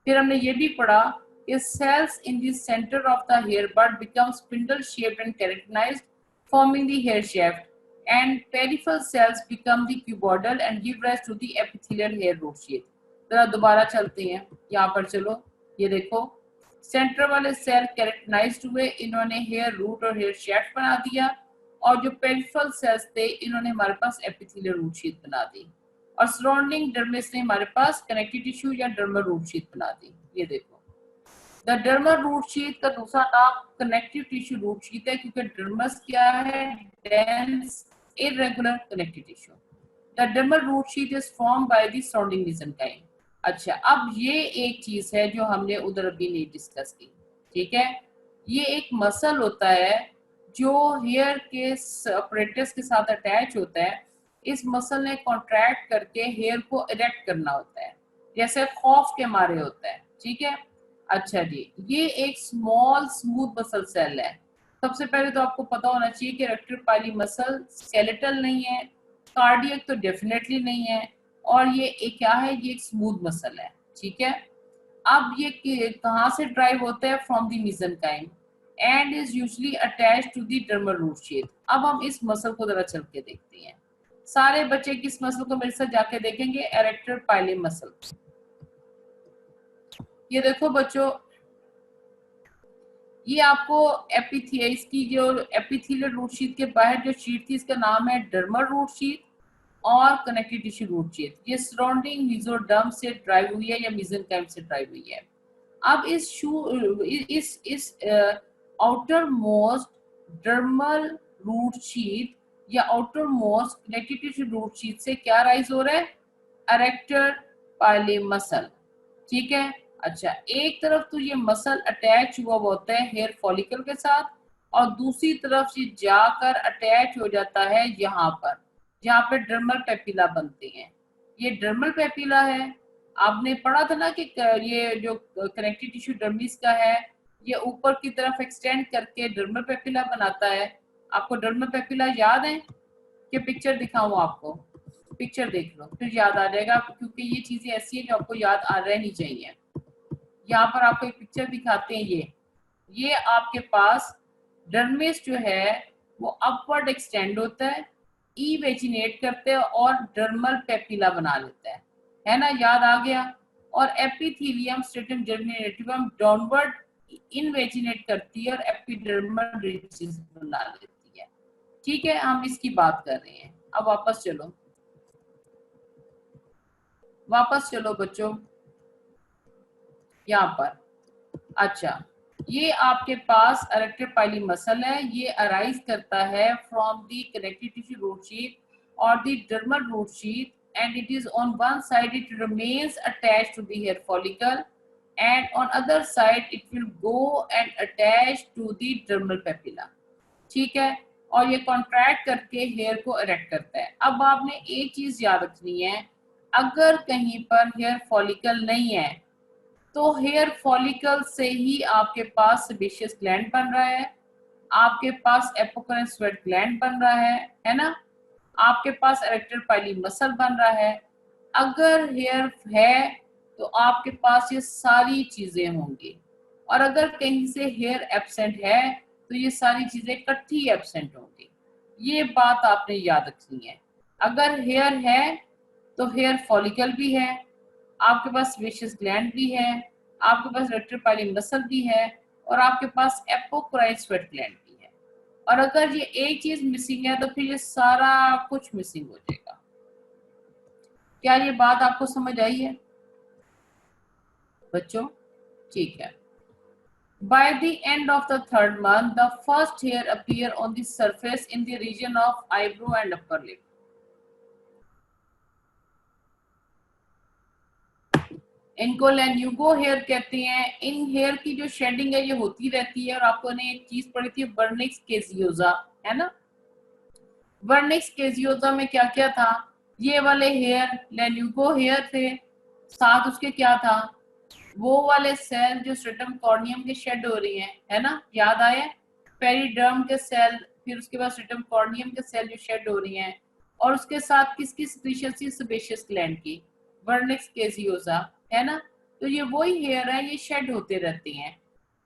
फिर हमने ये भी पढ़ा कि cells in the centre of the hair bud become spindle shaped and characterised forming the hair shaft, and peripheral cells become the cuboidal and give rise to the epithelial hair root sheath। जरा दोबारा चलते हैं, यहाँ पर चलो, ये देखो centre वाले सेल कैरेक्टराइज्ड हुए, इन्होंने हेयर रूट और हेयर शेफ्ट बना दिया, और जो पेरिफेरल सेल्स थे इन्होंने हमारे पास एपिथेलियल रूट शीथ बना दी, और सराउंडिंग डर्मिस ने हमारे पास कनेक्टिव टिश्यू या डर्मल रूट शीथ बना दी। ये देखो, द डर्मल रूट शीथ का दूसरा नाम कनेक्टिव टिश्यू रूट शीथ है, क्योंकि डर्मस क्या है? Dense irregular connective tissue. The dermal root sheath is formed by the surrounding mesenchyme. अच्छा, अब ये एक चीज है जो हमने उधर अभी नहीं डिस्कस की। ठीक है, ये एक मसल होता है जो हेयर के अपरेटस के साथ अटैच होता है, इस मसल ने कॉन्ट्रैक्ट करके हेयर को इरेक्ट करना होता है, जैसे खौफ के मारे होता है। ठीक है। अच्छा जी, ये एक स्मॉल स्मूथ मसल सेल है। सबसे पहले तो आपको पता होना चाहिए कि इरेक्टर पाइली मसल स्केलेटल नहीं है, कार्डियक तो डेफिनेटली नहीं है, और ये एक क्या है, ये एक स्मूथ मसल है। ठीक है। अब ये कहाँ से ड्राइव होता है, from the mesenchyme and is usually attached to the dermal root sheath. अब हम इस मसल को जरा चल के देखते हैं। सारे बच्चे किस मसल को मेरे साथ जाके देखेंगे, इरेक्टर पाइली मसल। ये देखो बच्चों, ये आपको एपिथियस की जो एपिथेलियल रूट शीथ के बाहर जो शीट थी, इसका नाम है डर्मल रूट शीथ और कनेक्टिव टिश्यू रूट शीथ। ये सराउंडिंग मेसोडर्म से ड्राइव हुई है या मेसेनकाइम से ड्राइव हुई है। अब इस outer most dermal root sheath या outer most connective tissue root sheath से क्या राइज हो रहा है, इरेक्टर पाइली मसल। ठीक है। अच्छा, एक तरफ तो ये मसल अटैच हुआ होता है हेयर फॉलिकल के साथ, और दूसरी तरफ से जाकर अटैच हो जाता है यहाँ पर, जहाँ पे डर्मल पेपिला बनते हैं। ये डर्मल पेपिला है। आपने पढ़ा था ना कि ये जो कनेक्टिव टिश्यू डर्मिस का है, ये ऊपर की तरफ एक्सटेंड करके डर्मल पेपिला बनाता है। आपको डर्मल पेपिला याद है कि पिक्चर दिखाऊं आपको? पिक्चर देख लो फिर याद आ जाएगा, क्योंकि ये चीजें ऐसी है जो आपको याद आ रहनी चाहिए। यहाँ पर आपको एक पिक्चर दिखाते हैं। ये आपके पास डर्मिस जो है वो अपवर्ड एक्सटेंड होता है, ई वेजिनेट करते हैं और डर्मल पेपिला बना लेता है ना, याद आ गया। और एपिथेलियम स्ट्रेटम जर्मिनेटिवम डाउनवर्ड इनवेजिनेट करती है और एपिडर्मल रिजेस बना लेती है। ठीक है, हम इसकी बात कर रहे हैं। अब वापस चलो बच्चों यहाँ पर। अच्छा, ये आपके पास इरेक्टर पाइली मसल है। ये अराइज करता है from the connective tissue root sheath और the dermal root sheath, and it is on one side it remains attached to the hair follicle, and on other side it will go and attach to the dermal papilla। ठीक है। और ये contract करके hair को erect करता है। अब आपने एक चीज याद रखनी है, अगर कहीं पर हेयर फॉलिकल नहीं है तो हेयर फॉलिकल से ही आपके पास सेबेशियस ग्लैंड बन रहा है, आपके पास एपोक्राइन स्वेट ग्लैंड बन रहा है ना, आपके पास इरेक्टर पाइली मसल बन रहा है। अगर हेयर है तो आपके पास ये सारी चीजें होंगी, और अगर कहीं से हेयर एब्सेंट है तो ये सारी चीजें इकट्ठी एब्सेंट होंगी। ये बात आपने याद रखनी है। अगर हेयर है तो हेयर फॉलिकल भी है, आपके पास सेबेशियस ग्लैंड भी है, आपके पास इरेक्टर पाइली मसल भी है, और आपके पास एपोक्राइन स्वेट ग्लैंड भी है। और अगर ये एक चीज मिसिंग है तो फिर ये सारा कुछ मिसिंग हो जाएगा। क्या ये बात आपको समझ आई है बच्चों? ठीक है। By the end of the third month, the first hair appear on the surface in the region of eyebrow and upper lip. इनको लेन्यूगो हेयर कहते हैं। इन हेयर की जो शेडिंग है ये होती रहती है, और आपको ने एक चीज पढ़ी थी वर्निक्स केजियोजा, है ना। वर्निक्स केजियोजा में क्या क्या था, ये वाले हेयर लेन्यूगो हेयर थे, साथ उसके क्या था, वो वाले सेल जो स्ट्रेटम कॉर्नियम के शेड हो रही हैं, है ना, याद आया, पेरिडर्म के सेल, फिर उसके बाद स्ट्रेटम कॉर्नियम के सेल जो शेड हो रही हैं, और उसके साथ किसकी स्पीशीज थी, सेबेशियस ग्लैंड की, वर्निक्स केजियोजा, है ना। तो ये वही हेयर है, ये शेड होते रहते हैं।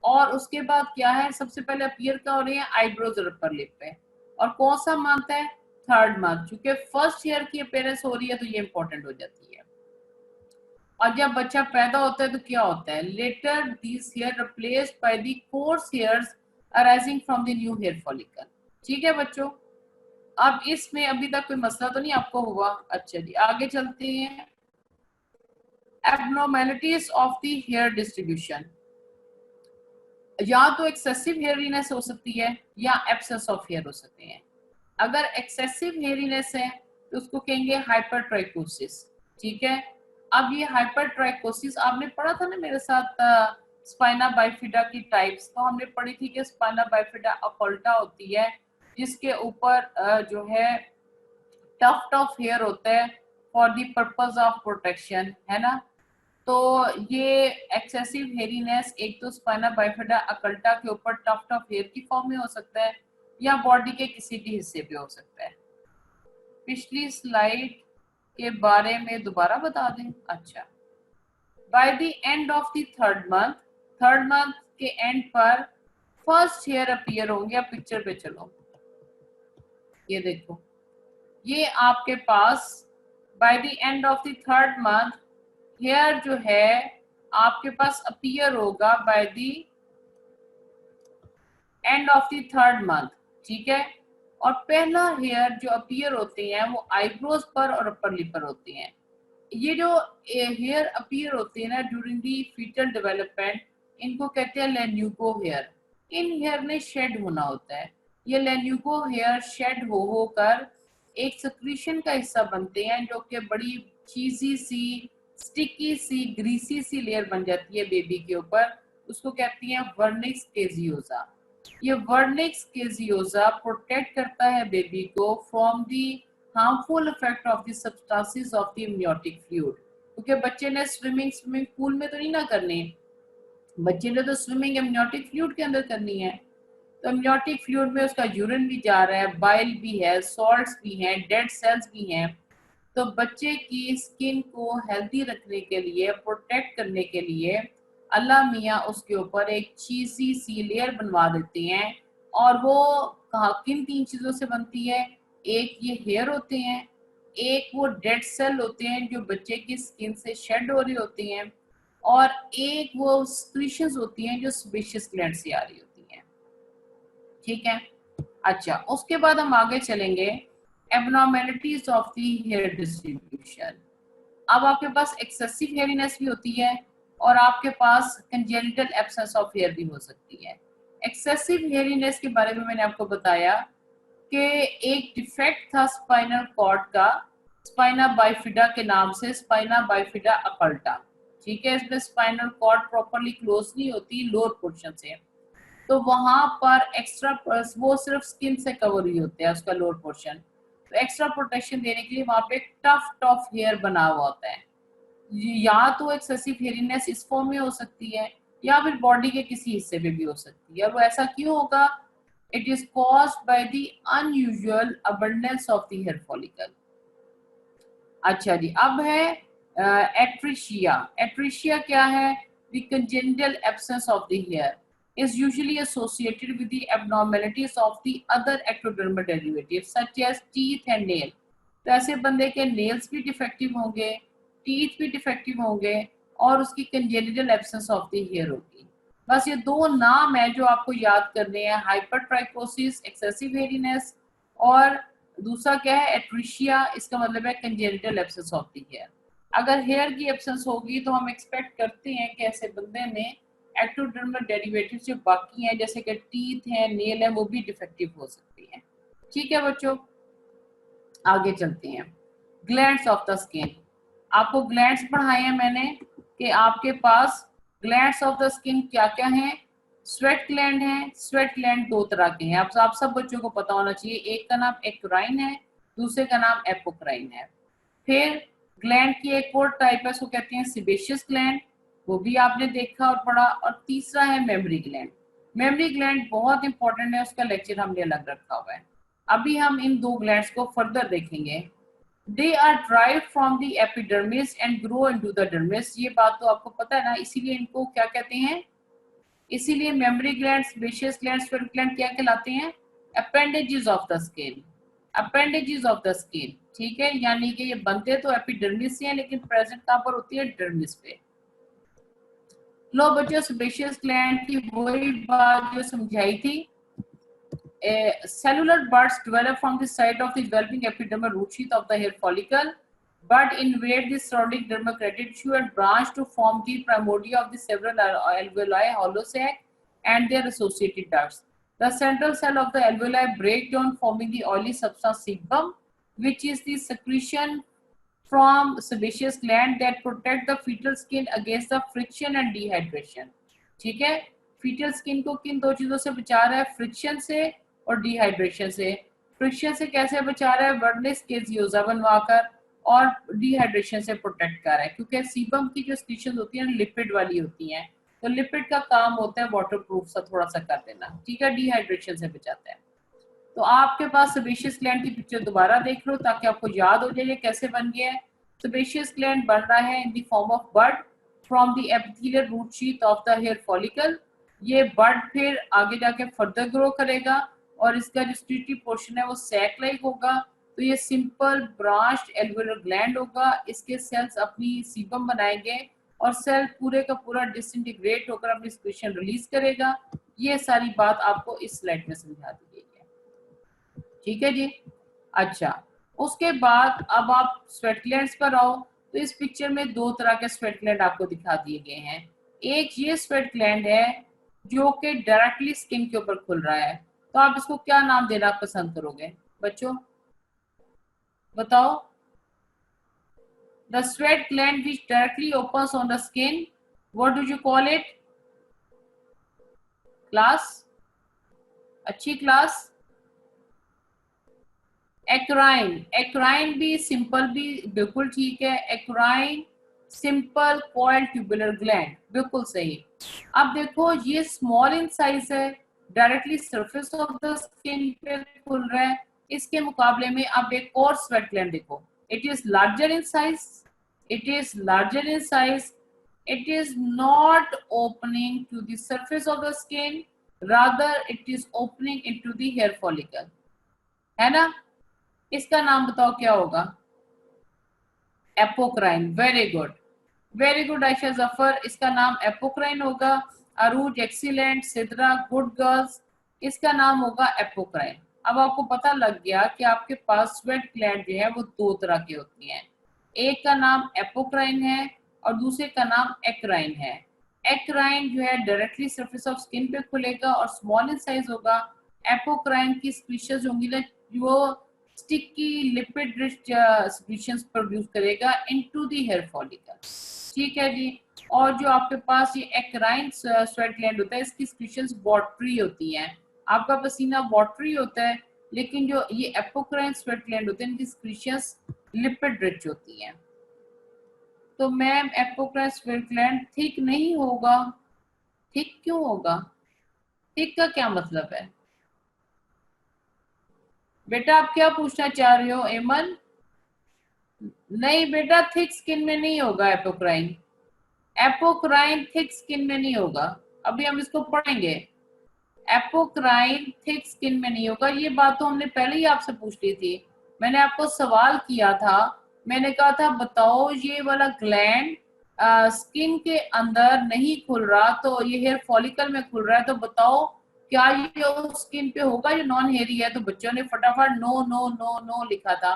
और उसके बाद क्या है, सबसे पहले अपीयर का हो रही है आईब्रोज और अपर लिप पे, और कौन सा मंथ है, थर्ड मंथ, क्योंकि फर्स्ट हेयर की अपीयरेंस हो रही है तो ये इंपॉर्टेंट हो जाती है। और जब बच्चा पैदा होता है तो क्या होता है, later these hair replaced by the coarse hairs arising from the new hair follicle. ठीक है बच्चों, अब इसमें अभी तक कोई मसला तो नहीं आपको हुआ? अच्छा जी, आगे चलते हैं। एब्नॉर्मेलिटीज ऑफ द हेयर डिस्ट्रीब्यूशन, या तो एक्सेसिव हेयरीनेस हो सकती है या एब्सेंस ऑफ हेयर हो सकते हैं। अगर एक्सेसिव हेयरीनेस है तो उसको कहेंगे हाइपरट्राइकोसिस। ठीक है। अब ये हाइपरट्राइकोसिस आपने पढ़ा था ना मेरे साथ, स्पाइना बाइफिडा की टाइप्स, तो हमने पढ़ी थी कि स्पाइना बाइफिडा अकल्टा होती है, जिसके ऊपर जो है टफ्ट ऑफ हेयर होता है for the purpose of protection, है ना। तो ये एक्सेसिव हेयरीनेस एक तो स्पाइना बाइफिडा अकल्टा के ऊपर टफ्ट ऑफ हेयर की फॉर्म में हो सकता है या बॉडी के किसी भी हिस्से पे हो सकता है। पिछली स्लाइड के बारे में दोबारा बता दें। अच्छा, by the end of the third month के एंड पर फर्स्ट हेयर अपीयर होंगे। अब पिक्चर पे चलो, ये देखो, ये आपके पास by the end of the third month hair जो है आपके पास अपीयर होगा by the end of the third month, ठीक है। और पहला हेयर जो अपीयर होते हैं वो आईब्रोज पर और अपर लिप पर होते हैं। ये जो हेयर अपीयर होते हैं ना ड्यूरिंग दी फीटल डेवलपमेंट, इनको कहते हैं लेन्यूको हेयर। इन हेयर ने शेड होना होता है। ये लेन्यूको हेयर शेड हो कर एक सक्रीशन का हिस्सा बनते हैं जो कि बड़ी चीजी सी, स्टिकी सी, ग्रीसी सी लेयर बन जाती है बेबी के ऊपर। उसको कहती है वर्निक्स केजियोजा। ये वर्निक्स केजियोजा प्रोटेक्ट करता है बेबी को from the harmful effect of the substances of the amniotic fluid. क्योंकि बच्चे ने स्विमिंग पूल में तो नहीं ना करनी, बच्चे ने तो स्विमिंग एमनियोटिक फ्लूइड के अंदर करनी है। तो एमनियोटिक फ्लूइड में उसका यूरिन भी जा रहा है, बाइल भी है, सॉल्ट्स भी हैं, डेड सेल्स भी हैं। तो बच्चे की स्किन को हेल्दी रखने के लिए, प्रोटेक्ट करने के लिए अल्लाह मियाँ उसके ऊपर एक चीज़ी सी लेयर बनवा देते हैं। और वो किन तीन चीज़ों से बनती है? एक ये हेयर होते हैं, एक वो डेड सेल होते हैं जो बच्चे की स्किन से शेड हो रही होती हैं, और एक वो सिक्रीशंस होती हैं जो सेबेशियस ग्लैंड से आ रही होती हैं, ठीक है। अच्छा, उसके बाद हम आगे चलेंगे abnormalities of the hair distribution. अब आपके पास एक्सेसिव हेयरीनेस भी होती है और आपके पास कंजेनिटल एब्सेंस ऑफ हेयर भी हो सकती है। एक्सेसिव हेयरीनेस के बारे में मैंने आपको बताया कि एक डिफेक्ट था स्पाइनल कॉर्ड का, स्पाइना बाइफिडा के नाम से, स्पाइना बाइफिडा अकल्टा, ठीक है। इसमें स्पाइनल कॉर्ड प्रॉपर्ली क्लोज नहीं होती लोअर पोर्शन से, तो वहां पर एक्स्ट्रा, वो सिर्फ स्किन से कवर ही होते हैं उसका लोअर पोर्शन। तो एक्स्ट्रा प्रोटेक्शन देने के लिए वहां पे टफ्ट ऑफ हेयर बना हुआ होता है। या तो एक्सेसिव हेयरीनेस इस फॉर्म में हो सकती है या फिर बॉडी के किसी हिस्से पे भी हो सकती है। और वो ऐसा क्यों होगा? It is caused by the unusual abundance of the hair follicle. अच्छा जी, अब है एट्रिशिया। एट्रिशिया क्या है? The congenital absence of the hair is usually associated with the abnormalities of the other ectodermal derivatives such as teeth and nail। तो ऐसे बंदे के नेल्स भी डिफेक्टिव होंगे, टीथ भी डिफेक्टिव होंगे और उसकी congenital absence of the hair होगी। बस ये दो नाम है जो आपको याद करने हैं, हाइपरट्राइकोसिस, एक्सेसिव हेयरीनेस, और दूसरा क्या है? एट्रिशिया। इसका मतलब है congenital absence of the hair. अगर हेयर की एब्सेंस होगी तो हम एक्सपेक्ट करते हैं कि ऐसे बंदे में एक्टोडर्मल डेरिवेटिव्स जो बाकी हैं जैसे कि टीथ है, नेल है, वो भी डिफेक्टिव हो सकती हैं। ठीक है बच्चों, आगे चलते हैं। Glands of the skin. आपको ग्लैंड्स पढ़ाए हैं मैंने कि आपके पास ग्लैंड्स ऑफ द स्किन क्या क्या हैं। स्वेट ग्लैंड है। स्वेट ग्लैंड दो तरह के हैं, आप सब बच्चों को पता होना चाहिए। एक का नाम एक्राइन है, दूसरे का नाम एपोक्राइन है। फिर ग्लैंड की एक और टाइप है, उसको कहते हैं सेबेशियस ग्लैंड, वो भी आपने देखा और पढ़ा। और तीसरा है मेमोरी ग्लैंड। मेमोरी ग्लैंड बहुत इंपॉर्टेंट है, उसका लेक्चर हमने अलग रखा हुआ है। अभी हम इन दो ग्लैंड्स को फर्दर देखेंगे। They are derive from the epidermis and grow into the dermis. ये बात तो आपको पता है ना, इसीलिए इनको क्या कहते हैं? इसीलिए memory gland, sebaceous gland, sweat gland क्या कहलाते हैं? Appendages of the skin. Appendages of the skin, ठीक है। यानी कि ये बनते तो एपिडर्मिस से हैं लेकिन प्रेजेंट कहां पर होती है? डर्मिस पे। लो बच्चों, सेबेशियस ग्लैंड की वही बात जो समझाई थी। cellular buds develop from the side of the developing epidermal root sheath of the hair follicle, bud invade the surrounding dermocranial tissue and branch to form the primordia of the several alveoli, hollow sac, and their associated ducts. The central cell of the alveoli break down, forming the oily substance sebum, which is the secretion from sebaceous gland that protect the fetal skin against the friction and dehydration। ठीक है, fetal skin को किन दो चीजों से बचा रहा है? फ्रिक्शन से और डिहाइड्रेशन से। फ्रिक्शन से कैसे बचा रहा है? वर्निक्स केजियोजा बनवाकर, और डिहाइड्रेशन से प्रोटेक्ट कर रहा है, क्योंकि सीबम की जो स्पीशीज होती है लिपिड वाली होती हैं, तो लिपिड का काम होता है वाटर प्रूफ सा थोड़ा सा कर देना, ठीक है, डिहाइड्रेशन से बचाता है। तो आपके पास सेबेशियस ग्लैंड की पिक्चर दोबारा देख लो ताकि आपको याद हो जाए ये कैसे बन गया है। सेबेशियस ग्लैंड बन रहा है in the form of bud from the epithelial root sheath of the hair follicle. ये बड फिर आगे जाके फर्दर ग्रो करेगा और इसका जो स्ट्रीटी पोर्शन है वो सैक लाइक होगा। तो ये सिंपल ब्रांच्ड एल्वेओलर ग्लैंड होगा, इसके सेल्स अपनी सीबम बनाएंगे और सेल पूरे का पूरा डिसइंटीग्रेट होकर अपनी सिक्रीशन रिलीज करेगा। ये सारी बात आपको इस स्लाइड में समझा दी गई है, ठीक है जी। अच्छा, उसके बाद अब आप स्वेट ग्लैंड्स पर आओ, तो इस पिक्चर में दो तरह के स्वेट ग्लैंड आपको दिखा दिए गए हैं। एक ये स्वेट ग्लैंड है जो कि डायरेक्टली स्किन के ऊपर खुल रहा है, तो आप इसको क्या नाम देना पसंद करोगे बच्चों, बताओ। The sweat gland which directly opens on the skin, what do you call it? Class? अच्छी क्लास? एक्राइन। एक्राइन भी सिंपल भी बिल्कुल ठीक है, eccrine simple coil tubular gland, बिल्कुल सही। अब देखो ये स्मॉल इन साइज है, directly surface of the skin पे खुल रहा है। इसके मुकाबले में अब एक और स्वेट ग्लैंड देखो, it is larger in size, it is larger in size, it is not opening to the surface of the skin, rather it is opening into the hair follicle, है ना। इसका नाम बताओ क्या होगा, apocrine. Very good, very good Ayesha Zafar, इसका नाम apocrine होगा। अरूज एक्सीलेंट, सिद्रा गुड गर्ल्स, इसका नाम होगा एपोक्राइन। अब आपको पता लग गया कि आपके पास स्वेट ग्लैंड जो है वो दो तरह की होती हैं, एक का नाम एपोक्राइन है और दूसरे का नाम एक्राइन है। एक्राइन जो है डायरेक्टली सरफेस ऑफ स्किन पे खुलेगा और स्मॉल इन साइज होगा। एपोक्राइन की स्पीशीज होंगी ना जो sticky lipid rich secretions produce करेगा इनटू द हेयर फॉलिकल, ठीक है जी। और जो आपके पास ये एक्राइन स्वेट ग्लैंड होता है इसकी सिक्रीशंस वाटरी होती हैं, आपका पसीना वाटरी होता है, लेकिन जो ये एपोक्राइन स्वेट ग्लैंड होते हैं इनकी सिक्रीशंस लिपिड रिच होती हैं। तो ma'am apocrine sweat gland thick नहीं होगा, थिक क्यों होगा, थिक का क्या मतलब है बेटा, आप क्या पूछना चाह रहे हो एमन? नहीं बेटा, थिक स्किन में नहीं होगा एपोक्राइन, एपोक्राइन थिक स्किन में नहीं होगा, अभी हम इसको पढ़ेंगे। एपोक्राइन थिक स्किन में नहीं होगा, ये बात तो हमने पहले ही आपसे पूछ ली थी। मैंने आपको सवाल किया था, मैंने कहा था बताओ ये वाला ग्लैंड स्किन के अंदर नहीं खुल रहा, तो ये हेयर फॉलिकल में खुल रहा है, तो बताओ क्या ये उस स्किन पे होगा जो नॉन हेयरी है? तो बच्चों ने फटाफट नो नो नो नो लिखा था।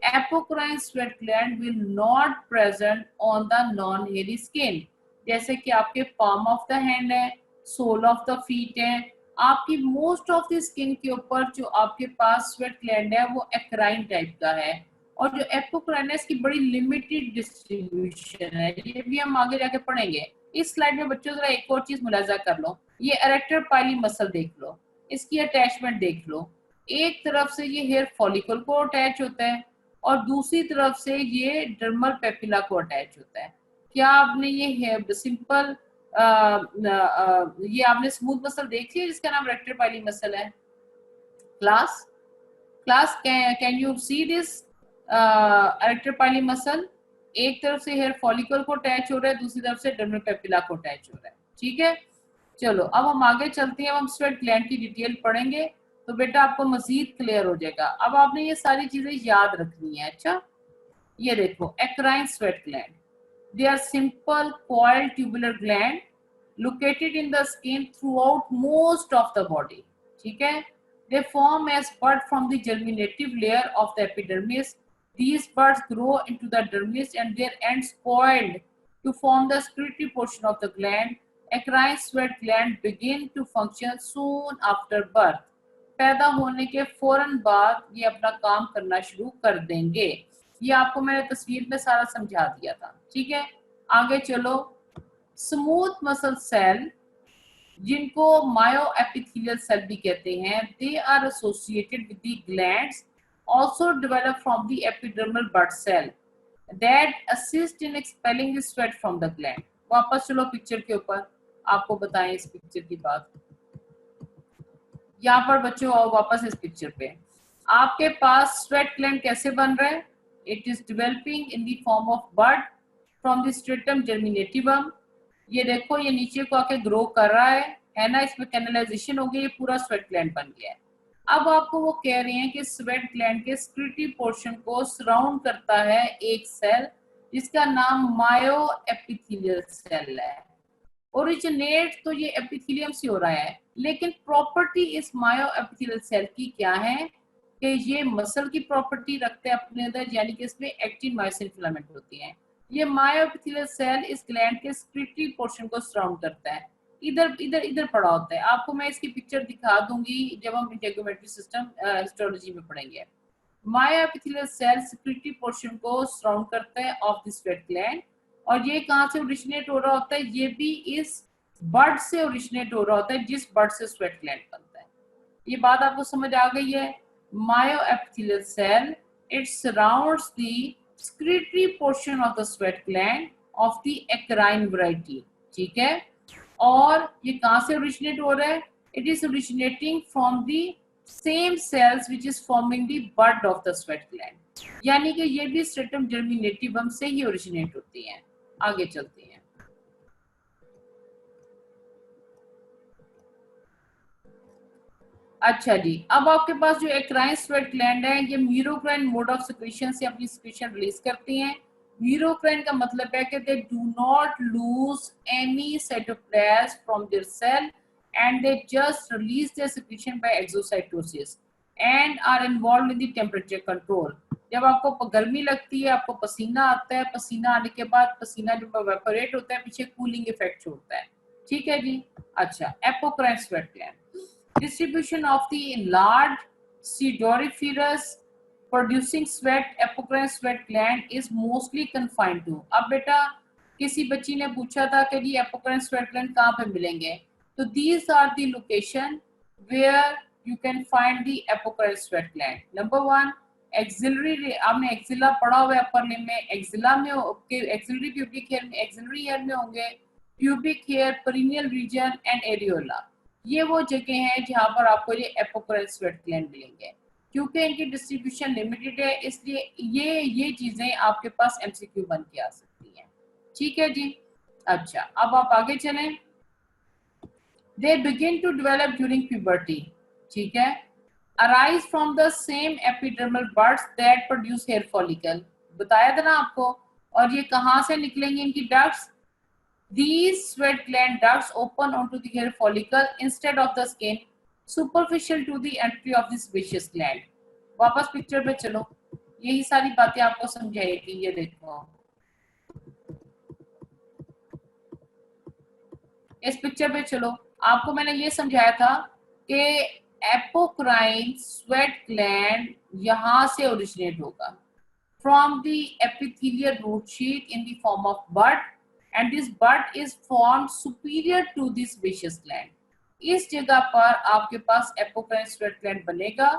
Apocrine sweat gland will not present on the non hairy skin, जैसे कि आपके पाम ऑफ द हैंड है, सोल ऑफ द फीट है, आपकी मोस्ट ऑफ द स्किन के ऊपर जो आपके पास स्वेट ग्लैंड है वो एक्राइन टाइप का है। और जो एपोक्राइन है इसकी बड़ी लिमिटेड डिस्ट्रीब्यूशन है, ये भी हम आगे जाके पढ़ेंगे। इस स्लाइड में बच्चों जरा एक और चीज मुलाजा कर लो, ये एरेक्टर पाइली मसल देख लो, इसकी अटैचमेंट देख लो। एक तरफ से ये हेयर फॉलिकल को अटैच होता है और दूसरी तरफ से ये डर्मल पेपिला को अटैच होता है। क्या आपने ये सिंपल ये आपने स्मूथ मसल देखी है जिसका नाम रेक्टर पाइली मसल है? Class class can you see this rector pili muscle? एक तरफ से हेयर फॉलिकल को अटैच हो रहा है, दूसरी तरफ से डर्मल पेपिला को अटैच हो रहा है, ठीक है। चलो अब हम आगे चलते हैं, अब हम स्वेट ग्लैंड की डिटेल पढ़ेंगे तो बेटा आपको मजीद क्लियर हो जाएगा। अब आपने ये सारी चीजें याद रखनी है। अच्छा, ये देखो eccrine sweat gland, they are simple coiled tubular gland located in the skin throughout most of the body, ठीक है। they form as bud from the germinative layer of the epidermis. These buds grow into the dermis and their ends coiled to form the secretory portion of the gland. Eccrine sweat gland begin to function soon after birth. पैदा होने के फौरन बाद ये अपना काम करना शुरू कर देंगे। ये आपको मैंने तस्वीर में सारा समझा दिया था, ठीक है। आगे चलो, स्मूथ मसल सेल जिनको मायो एपिथेलियल सेल भी कहते हैं, they are associated with the glands, also develop from the epidermal bud cell. that assist in expelling the sweat from the gland. वापस चलो पिक्चर के ऊपर, आपको बताएं इस पिक्चर की बात। यहाँ पर बच्चों आओ वापस इस पिक्चर पे, आपके पास स्वेट ग्लैंड कैसे बन रहा है? It is developing in the form of bud from the stratum germinativum. ये देखो ये नीचे को आके ग्रो कर रहा है ना, इसमें कैनलाइजेशन हो गई, ये पूरा स्वेट ग्लैंड बन गया है। अब आपको वो कह रहे हैं कि स्वेट ग्लैंड के सिक्रीटरी पोर्शन को सराउंड करता है एक सेल जिसका नाम मायो एपिथेलियल सेल है। ओरिजिनेट तो ये एपिथेलियम से हो रहा है, लेकिन प्रॉपर्टी इस मायो एपिथेलियल सेल की क्या है कि ये मसल की प्रॉपर्टी रखते हैं अपने अंदर, यानी कि इसमें एक्टिन मायोसिन फिलामेंट होती है। ये मायो एपिथेलियल सेल इस ग्लैंड के सिक्रीटरी पोर्शन को सराउंड करता है, इधर इधर इधर पड़ा होता है। आपको मैं इसकी पिक्चर दिखा दूंगी जब हम इंटेग्रोमेट्री सिस्टम हिस्टोलॉजी में पढ़ेंगे। मायो एपिथेलियल सेल सिक्रीटरी पोर्शन को सराउंड करता है ऑफ द स्वेट ग्लैंड, और ये कहाँ से ओरिजिनेट हो रहा होता है? ये भी इस बड से ओरिजिनेट हो रहा होता है जिस बड से स्वेट ग्लैंड बनता है। ये बात आपको समझ आ गई है? Myo epithelial cell it surrounds the secretory portion of the sweat gland of the eccrine variety, ठीक है। और ये कहाँ से ओरिजिनेट हो रहा है? It is originating from the same cells which is forming the bud of the sweat gland, यानी कि ये भी स्ट्रेटम जर्मिनेटिवम से ही ओरिजिनेट होती हैं। आगे चलते हैं। अच्छा जी, अब आपके पास जो एक्राइन स्वेट ग्लैंड है, ये मीरोक्राइन मोड ऑफ सिक्रीशन से अपनी सिक्रीशन रिलीज करती हैं। मीरोक्राइन का मतलब है कि they do not lose any cytoplasm from their cell and they just release their secretion by exocytosis and are involved in the temperature control. जब आपको गर्मी लगती है, आपको पसीना आता है, पसीना आने के बाद पसीना जब इवेपोरेट होता है पीछे कूलिंग इफेक्ट छोड़ता है, ठीक है जी। अच्छा, apocrine sweat gland, distribution of the enlarged pseudoriferous producing sweat apocrine sweat gland is mostly confined to। अब बेटा किसी बच्ची ने पूछा था कि जी apocrine sweat gland कहाँ पे मिलेंगे, तो these are the location where you can find the apocrine sweat gland। Number 1 axillary, आपने एक्सिला पढ़ा हुआ है अपर लिम्ब में, एक्सिला में एक्सिलरी प्यूबिक हेयर में, एक्सिलरी हेयर में होंगे pubic hair, perineal region and areola. ये वो जगह हैं जहां पर आपको ये एपोक्राइन स्वेट ग्लैंड मिलेंगे। क्योंकि इनकी डिस्ट्रीब्यूशन लिमिटेड है, इसलिए ये चीजें आपके पास एमसीक्यू बन के आ सकती हैं, ठीक है जी। अच्छा, अब आप आगे चलें। They begin to develop during puberty, ठीक है। Arise from the same epidermal buds that produce hair follicle, बताया था ना आपको। और ये कहाँ से निकलेंगे इनकी ducts? These sweat gland ducts open onto the hair follicle instead of the skin, superficial to the entry of the sebaceous gland। वापस पिक्चर पे चलो, यही सारी बातें आपको समझाएगी। ये देखो इस पिक्चर पे चलो, आपको मैंने ये समझाया था कि एपोक्राइन स्वेट ग्लैंड यहाँ से ओरिजिनेट होगा from the epithelial root sheath in the form of bud, and this bud is formed superior to the sebaceous gland। इस जगह पर आपके पास apocrine sweat gland बनेगा।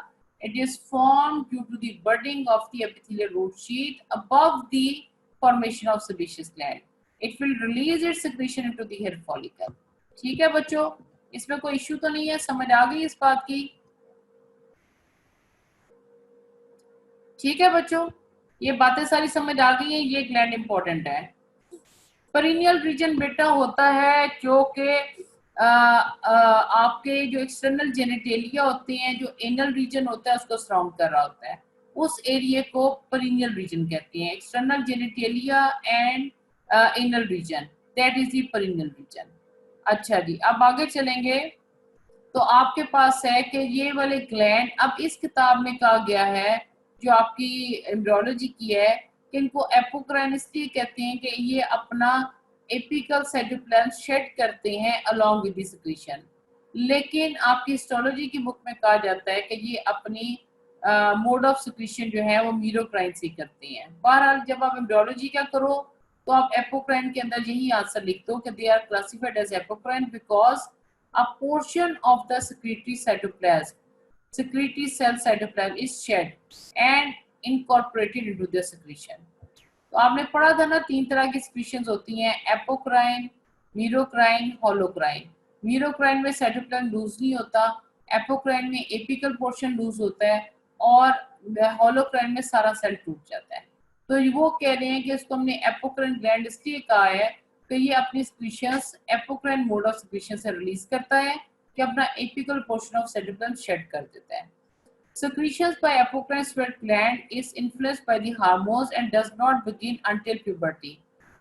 It is formed due to the budding of the epithelial root sheath above the formation of sebaceous gland। It will release its secretion into the hair follicle। ठीक है बच्चों, इसमें कोई इश्यू तो नहीं है? समझ आ गई इस बात की? ठीक है बच्चों, ये बातें सारी समझ आ गई हैं। ये ग्लैंड इंपॉर्टेंट है। पेरिनियल रीजन बेटा होता है जो कि आपके जो एक्सटर्नल जेनिटेलिया होते हैं, जो एनल रीजन होता है उसको सराउंड कर रहा होता है, उस एरिया को पेरिनियल रीजन कहते हैं। External genitalia and anal region, that is the perineal region. अच्छा जी, अब आगे चलेंगे तो आपके पास है कि ये वाले ग्लैंड, अब इस किताब में कहा गया है जो आपकी एम्ब्रियोलॉजी की है कि इनको एपोक्राइन इसलिए कहते हैं कि ये अपना एपिकल साइटोप्लाज्म शेड करते हैं अलोंग विद द सिक्रीशन। लेकिन आपकी हिस्टोलॉजी की बुक में कहा जाता है कि ये अपनी मोड ऑफ सिक्रीशन जो है वो मीरोक्राइन से करते हैं। बहरहाल जब आप एम्ब्रियोलॉजी का करो तो आप एपोक्राइन के अंदर यही आंसर लिख दो कि they are classified as apocrine because a portion of the secretory cytoplasm, secretory cell cytoplasm is shed and incorporated into the secretion। तो आपने पढ़ा था ना 3 तरह की स्पीशीज होती हैं, एपोक्राइन, मीरोक्राइन, होलोक्राइन। मीरोक्राइन में साइटोप्लाज्म लूज नहीं होता, एपोक्राइन में एपिकल पोर्शन लूज होता है और होलोक्राइन में सारा सेल टूट जाता है। तो वो कह रहे हैं कि इसको हमने एपोक्राइन ग्लैंड इसलिए कहा है कि ये अपनी species apocrine mode of species से रिलीज करता है कि अपना apical portion of cytoplasm shed कर देता है। Secretions by apocrine sweat gland is influenced by the hormones and does not begin until puberty.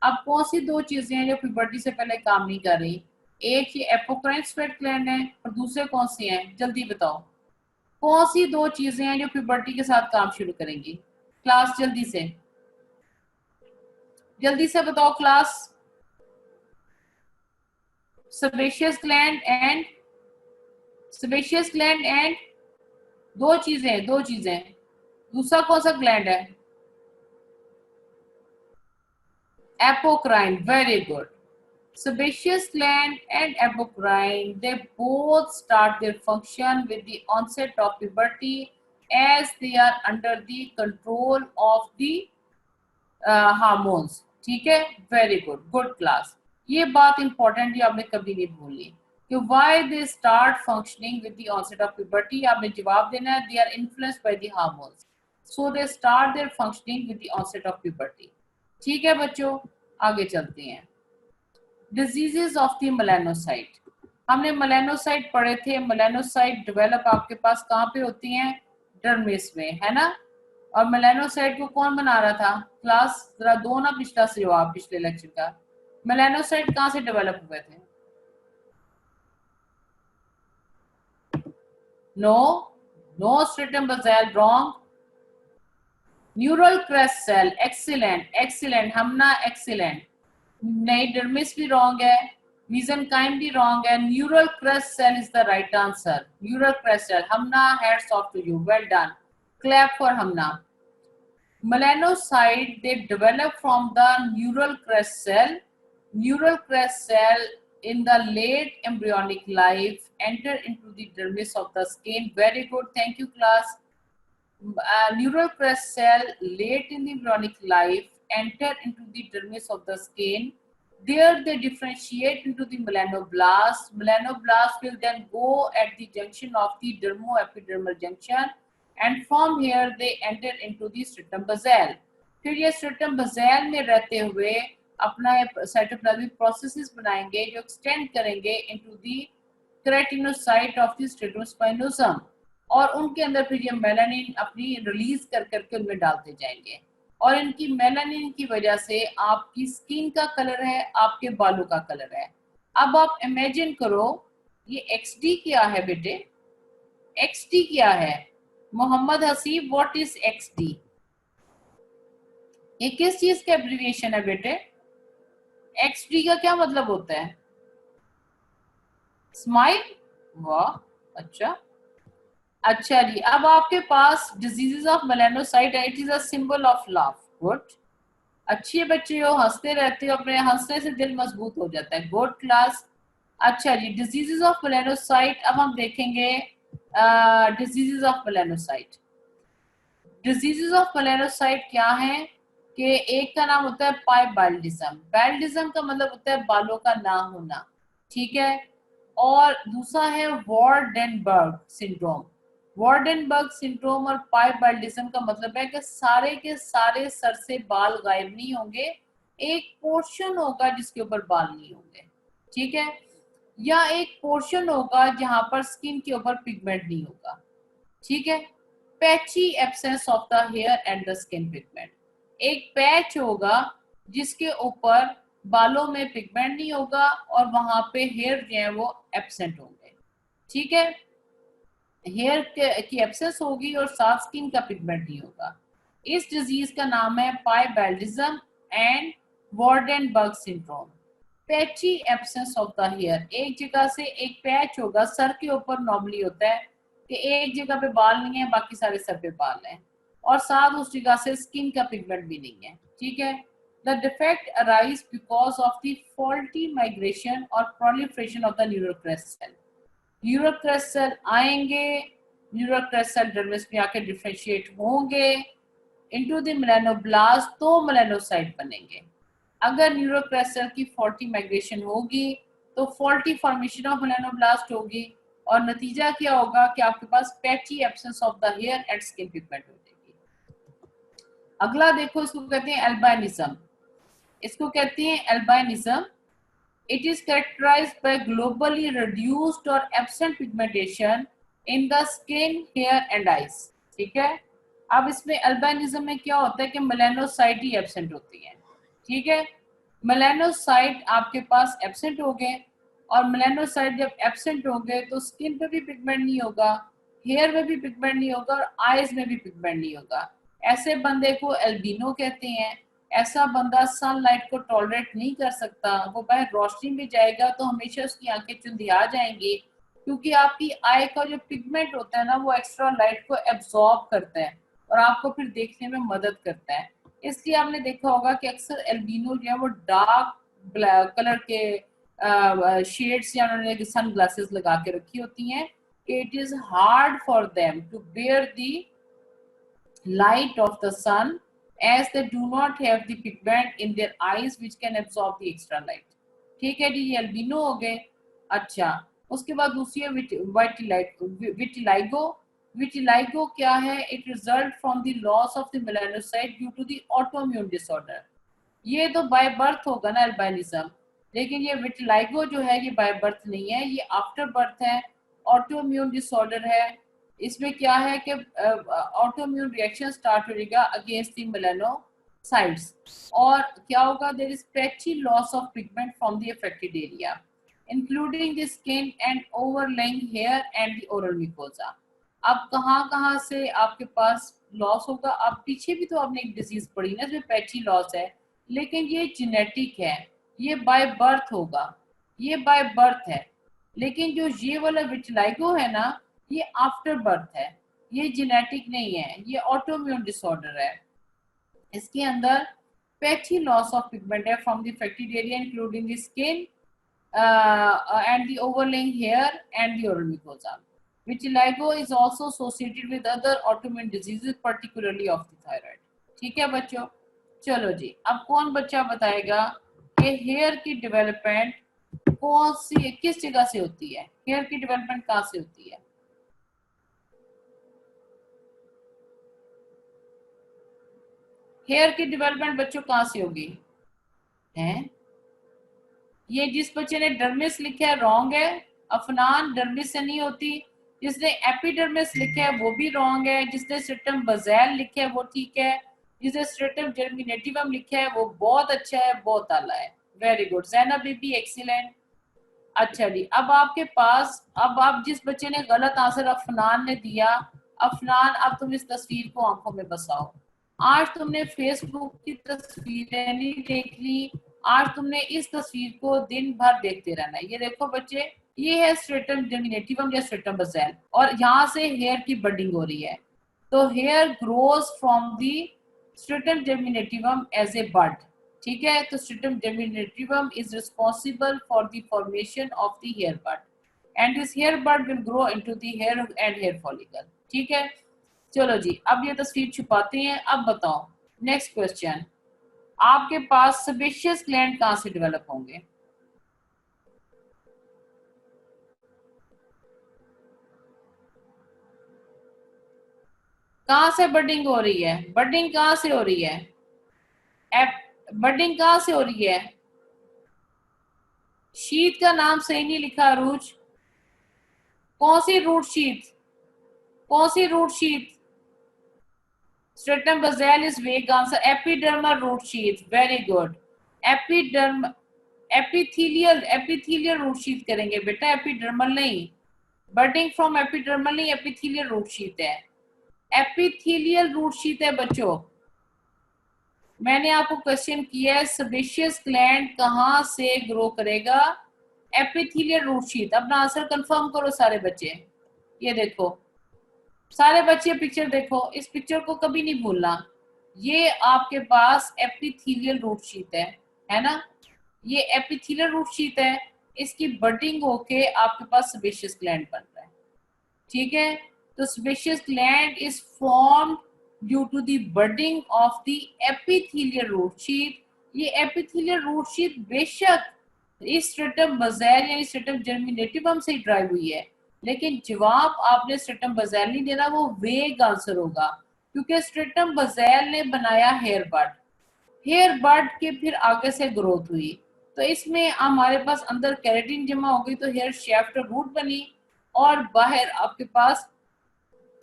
अब कौन सी दो चीजें हैं जो प्यूबर्टी से पहले काम नहीं कर रही? एक ये एपोक्राइन स्वेट ग्लैंड है और दूसरे कौन सी हैं? जल्दी बताओ, कौन सी दो चीजें हैं जो प्यूबर्टी के साथ काम शुरू करेंगी? क्लास जल्दी से बताओ क्लास। सेबेशियस ग्लैंड एंड दो चीजें दूसरा कौन सा ग्लैंड है? Apocrine, very good. Sebaceous gland and apocrine, they both start their function with the onset of puberty as they are under the control of the hormones. ठीक है, very good, good class. ये बात important है, आपने कभी नहीं भूली कि why they start functioning with the onset of puberty. आपने जवाब देना है, they are influenced by the hormones, so they start their functioning with the onset of puberty. ठीक है बच्चों, आगे चलते हैं। डिजीजेस ऑफ द मेलानोसाइट, हमने मेलानोसाइट पढ़े थे। मेलानोसाइट डेवलप आपके पास कहाँ पे होती हैं? डर्मिस में, है ना। और मेलानोसाइट को कौन बना रहा था? क्लास जरा दो ना पिछला से जवाब, पिछले लेक्चर का। मेलानोसाइट कहाँ से डेवलप हुए थे? No stratum basal, wrong. Neural crest cell, excellent Hamna, excellent नहीं। डर्मिस भी रॉन्ग है, मीसेनकाइम भी रॉन्ग है। Neural crest cell is the right answer. Neural crest cell, Hamna, hats off to you, well done, clap for Hamna. Melanocyte, they develop from the neural crest cell. Neural crest cell in the late embryonic life enter into the dermis of the skin. Very good, thank you class. Neural crest cell late in the embryonic life enter into the dermis of the skin. There they differentiate into the melanoblast. Melanoblast will then go at the junction of the dermoepidermal junction, and from here they enter into the stratum basal. फिर ये stratum basal में रहते हुए अपना cytoplasmic processes बनाएंगे जो extend करेंगे into the keratinocyte of the stratum spinosum, और उनके अंदर फिर ये मेलानिन अपनी रिलीज कर करके उनमें डालते जाएंगे। और इनकी मेलानिन की वजह से आपकी स्किन का कलर है, आपके बालों का कलर है। अब आप इमेजिन करो, ये XD क्या है बेटे? XD क्या है? Mohammad Haseeb, what is XD? ये किस चीज का एब्रिविएशन है बेटे? XD का क्या मतलब होता है? स्माइल, वाह, अच्छा जी। अब आपके पास डिजीजेस ऑफ मेलानोसाइट है, it is a symbol of love. Good, अच्छे बच्चे हो, हंसते रहते हो, अपने हंसने से दिल मजबूत हो जाता है। Good class. अच्छा जी, डिजीजेस ऑफ मेलानोसाइट, अब हम देखेंगे diseases of melanocyte. Diseases of melanocyte क्या है कि एक का नाम होता है पाइबाइल्डिज्म। बाइल्डिज्म का मतलब होता है बालों का ना होना, ठीक है। और दूसरा है वार्डेनबर्ग सिंड्रोम। वार्डेनबर्ग सिंड्रोम और पाइबाइल्डिज्म का मतलब है कि सारे के सारे सर से बाल गायब नहीं होंगे, एक पोर्शन होगा जिसके ऊपर बाल नहीं होंगे, ठीक है। या एक पोर्शन होगा जहां पर स्किन के ऊपर पिगमेंट नहीं होगा, ठीक है। Patchy absence of the hair and the skin pigment, एक पैच होगा जिसके ऊपर बालों में पिगमेंट नहीं होगा और वहां पे हेयर जो है वो एब्सेंट होंगे, ठीक है। हेयर की एब्सेंस होगी और साथ स्किन का पिगमेंट नहीं होगा। इस डिजीज का नाम है piebaldism and Waardenburg syndrome. Patchy absence of the hair, एक जगह से एक पैच होगा, सर के ऊपर नॉर्मली होता है कि एक जगह पे बाल नहीं है, बाकी सारे सर पे बाल हैं, और साथ उस जगह से स्किन का पिगमेंट भी नहीं है, ठीक है। The defect arise because of the faulty migration or proliferation of the neural crest cell. Neural crest cell आएंगे, neural crest cell डर्मिस में आके डिफरेंशिएट होंगे, इनटू द मेलानोब्लास्ट तो मेलानोसाइट बनेंगे। अगर न्यूरोक्रेस्टल की फॉल्टी माइग्रेशन होगी तो फॉल्टी फॉर्मेशन ऑफ मेलानोब्लास्ट होगी और नतीजा क्या होगा कि आपके पास patchy absence of the hair and skin pigment हो जाएगी। अगला देखो, इसको कहते हैं एल्बाइनिज्म। इसको कहते हैं एल्बाइनिज्म। It is characterized by globally reduced or absent pigmentation in the skin, hair and eyes। ठीक है। अब इसमें अल्बाइनिज्म में क्या होता है कि मेलानोसाइट ही एब्सेंट होती है। ठीक है, मेलानोसाइट आपके पास एब्सेंट हो गए और मेलानोसाइट जब एब्सेंट हो गए तो स्किन पे भी पिगमेंट नहीं होगा, हेयर में भी पिगमेंट नहीं होगा और आईज में भी पिगमेंट नहीं होगा। ऐसे बंदे को एल्बिनो कहते हैं। ऐसा बंदा सनलाइट को टॉलरेट नहीं कर सकता, वो बाहर रोशनी में जाएगा तो हमेशा उसकी आंखें चुंधिया जाएंगी, क्योंकि आपकी आई का जो पिगमेंट होता है ना वो एक्स्ट्रा लाइट को एब्जॉर्ब करता है और आपको फिर देखने में मदद करता है। इसलिए आपने देखा होगा कि अक्सर एल्बिनो जो है वो डार्क कलर के शेड्स या उन्होंने सन ग्लासेस लगा के रखी होती हैं कि it is hard for them to bear the light of the sun as they do not have the pigment in their eyes which can absorb the extra light। ठीक है जी, ये अल्बिनो हो गए। अच्छा, उसके बाद दूसरी है विटिलाइगो। विटिलाइगो क्या है? It result from the loss of the melanocyte due to the autoimmune disorder. ये तो बाय बर्थ होगा ना अल्बाइनिज्म, लेकिन ये विटिलाइगो जो है ये बाय बर्थ नहीं है, ये आफ्टर बर्थ है, ऑटोइम्यून डिसऑर्डर है। इसमें क्या है कि ऑटोइम्यून रिएक्शन स्टार्ट हो जाएगा अगेंस्ट द मेलानोसाइट्स और क्या होगा, there is patchy loss of pigment from the affected area including the skin and overlying hair and the oral mucosa. अब कहाँ से आपके पास लॉस होगा? अब पीछे भी तो आपने एक डिजीज पढ़ी ना जो पैची लॉस है, लेकिन ये जेनेटिक है, ये बाय बर्थ होगा, ये बाय बर्थ है। लेकिन जो ये वाला विटिलाइगो है ना ये आफ्टर बर्थ है, ये जेनेटिक नहीं है, ये ऑटोइम्यून डिसऑर्डर है। इसके अंदर पैची लॉस ऑफ पिगमेंट है from the affected area including the skin and the overlaying hair and the oral mucosa. Vitiligo is also associated with other autoimmune diseases, particularly of the thyroid। ठीक है बच्चों, चलो जी, अब कौन बच्चा बताएगा कि हेयर की डेवलपमेंट कौन सी किस जगह से होती है? हेयर की डेवलपमेंट कहाँ से होती है? हेयर की डेवलपमेंट बच्चों कहाँ से होगी? हैं? ये जिस बच्चे ने डर्मिस लिखा है रॉन्ग है। अफनान, डर्मिस से नहीं होती। जिसने एपिडर्मिस लिखा है वो भी रॉन्ग है। जिसने स्ट्रेटम बज़ैल लिखा है वो ठीक है। जिसने स्ट्रेटम जर्मिनेटिवम लिखा है वो बहुत अच्छा है, बहुत आला है। वेरी गुड ज़ैनब बीबी, एक्सीलेंट। अच्छा जी, अब आपके पास, अब आप जिस बच्चे ने गलत आंसर अफनान ने दिया, अफनान अब तुम इस तस्वीर को आंखों में बसाओ। आज तुमने फेसबुक की तस्वीरें नहीं देख ली, आज तुमने इस तस्वीर को दिन भर देखते रहना है। ये देखो बच्चे, ये है स्ट्रेटम जर्मिनेटिवम या स्ट्रेटम बज़ैल और यहाँ से हेयर की बडिंग हो रही है। तो hair grows from the stratum germinativum as a bud. ठीक है, तो stratum germinativum is responsible for the formation of the hair bud and this hair bud will grow into the hair and hair follicle. ठीक है, चलो जी, अब ये तस्वीर छुपाते हैं। अब बताओ नेक्स्ट क्वेश्चन, आपके पास सेबेशियस ग्लैंड कहाँ से डेवलप होंगे? कहाँ से बडिंग हो रही है? बडिंग कहाँ से हो रही है? बडिंग कहाँ से हो रही है? शीत का नाम सही नहीं लिखा अरूज। कौन सी रूट शीत? कौन सी root sheath? Stratum basal is vague answer. Epidermal root sheath, very good. Epiderm epithelial root sheath करेंगे बेटा, एपिडर्मल नहीं। बडिंग फ्रॉम एपिडर्मल नहीं, एपिथेलियल रूट शीत है। एपिथेलियल रूट शीत है बच्चों। मैंने आपको क्वेश्चन किया है सेबेशियस ग्लैंड कहाँ से ग्रो करेगा? एपिथेलियल रूट शीत। अपना आंसर कंफर्म करो सारे बच्चे। ये देखो सारे बच्चे पिक्चर देखो, इस पिक्चर को कभी नहीं भूलना। ये आपके पास एपिथेलियल रूट शीत है ना? ये एपिथेलियल रूट शीत है, इसकी बडिंग होके आपके पास सेबेशियस ग्लैंड बन रहा है। ठीक है, तो sebaceous gland is formed due to the budding of the epithelial root sheath. ये एपिथेलियल रूट शीट बेशक इस स्ट्रेटम बज़ैल यानी स्ट्रेटम जर्मिनेटिवम से ड्राइव हुई है, लेकिन जवाब आपने स्ट्रेटम बज़ैल नहीं देना, वो वेग आंसर होगा, क्योंकि स्ट्रेटम बज़ैल ने बनाया हेयर बड, हेयर बड के फिर आगे से ग्रोथ हुई, तो इसमें हमारे पास अंदर केराटिन जमा हो गई, तो हेयर शाफ्ट और रूट बनी, और बाहर आपके पास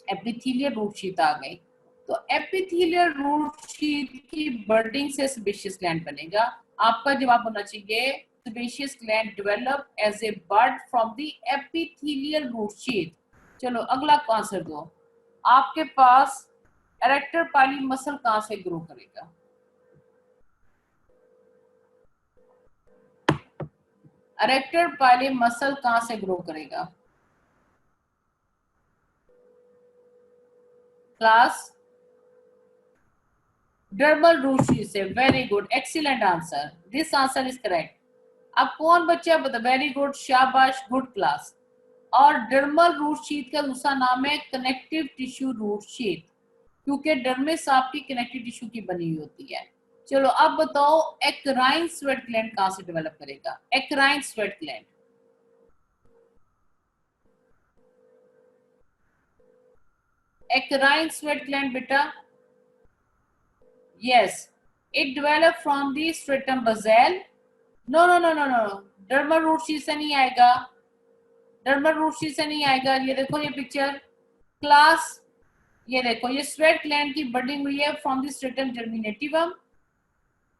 एपिथेलियल रूट शीट आ गई। तो एपिथेलियल रूट शीट की बर्डिंग से सेबेशियस ग्लैंड बनेगा। आपका जवाब होना चाहिए sebaceous gland develop as a bud from the epithelial root sheath. चलो अगला आंसर दो। आपके पास एरेक्टर पाइली मसल कहां से ग्रो करेगा? एरेक्टर पाइली मसल कहां से ग्रो करेगा क्लास? डर्मल रूट शीट से। Very good, excellent answer, this answer is correct. अब कौन बच्चा बता? वेरी गुड, शाबाश, गुड क्लास। और डर्मल रूट शीट का दूसरा नाम है कनेक्टिव टिश्यू रूट शीट, क्योंकि डर्मिस आपकी कनेक्टिव टिश्यू की बनी हुई होती है। चलो अब बताओ एक्राइन स्वेट ग्लैंड कहां से डेवलप करेगा? Eccrine sweat gland, eccrine sweat gland बेटा, yes, it develop from the stratum basal. No no no no no, dermal root sheath से नहीं आएगा, डर्मल रूट शीट से नहीं आएगा। ये देखो ये पिक्चर क्लास, ये देखो ये स्वेट ग्लैंड की बडिंग हुई है फ्रॉम द स्ट्रेटम जर्मिनेटिवम,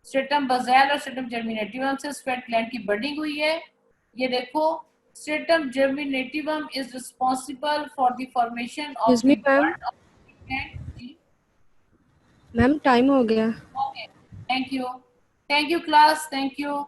स्ट्रेटम बज़ैल और स्ट्रेटम जर्मिनेटिवम से स्वेट ग्लैंड की बडिंग हुई है। ये देखो stratum germinativum is responsible for the formation of Excuse the me, ma'am. Bud of gland. जी मैम टाइम हो गया। Okay, thank you, thank you class, thank you.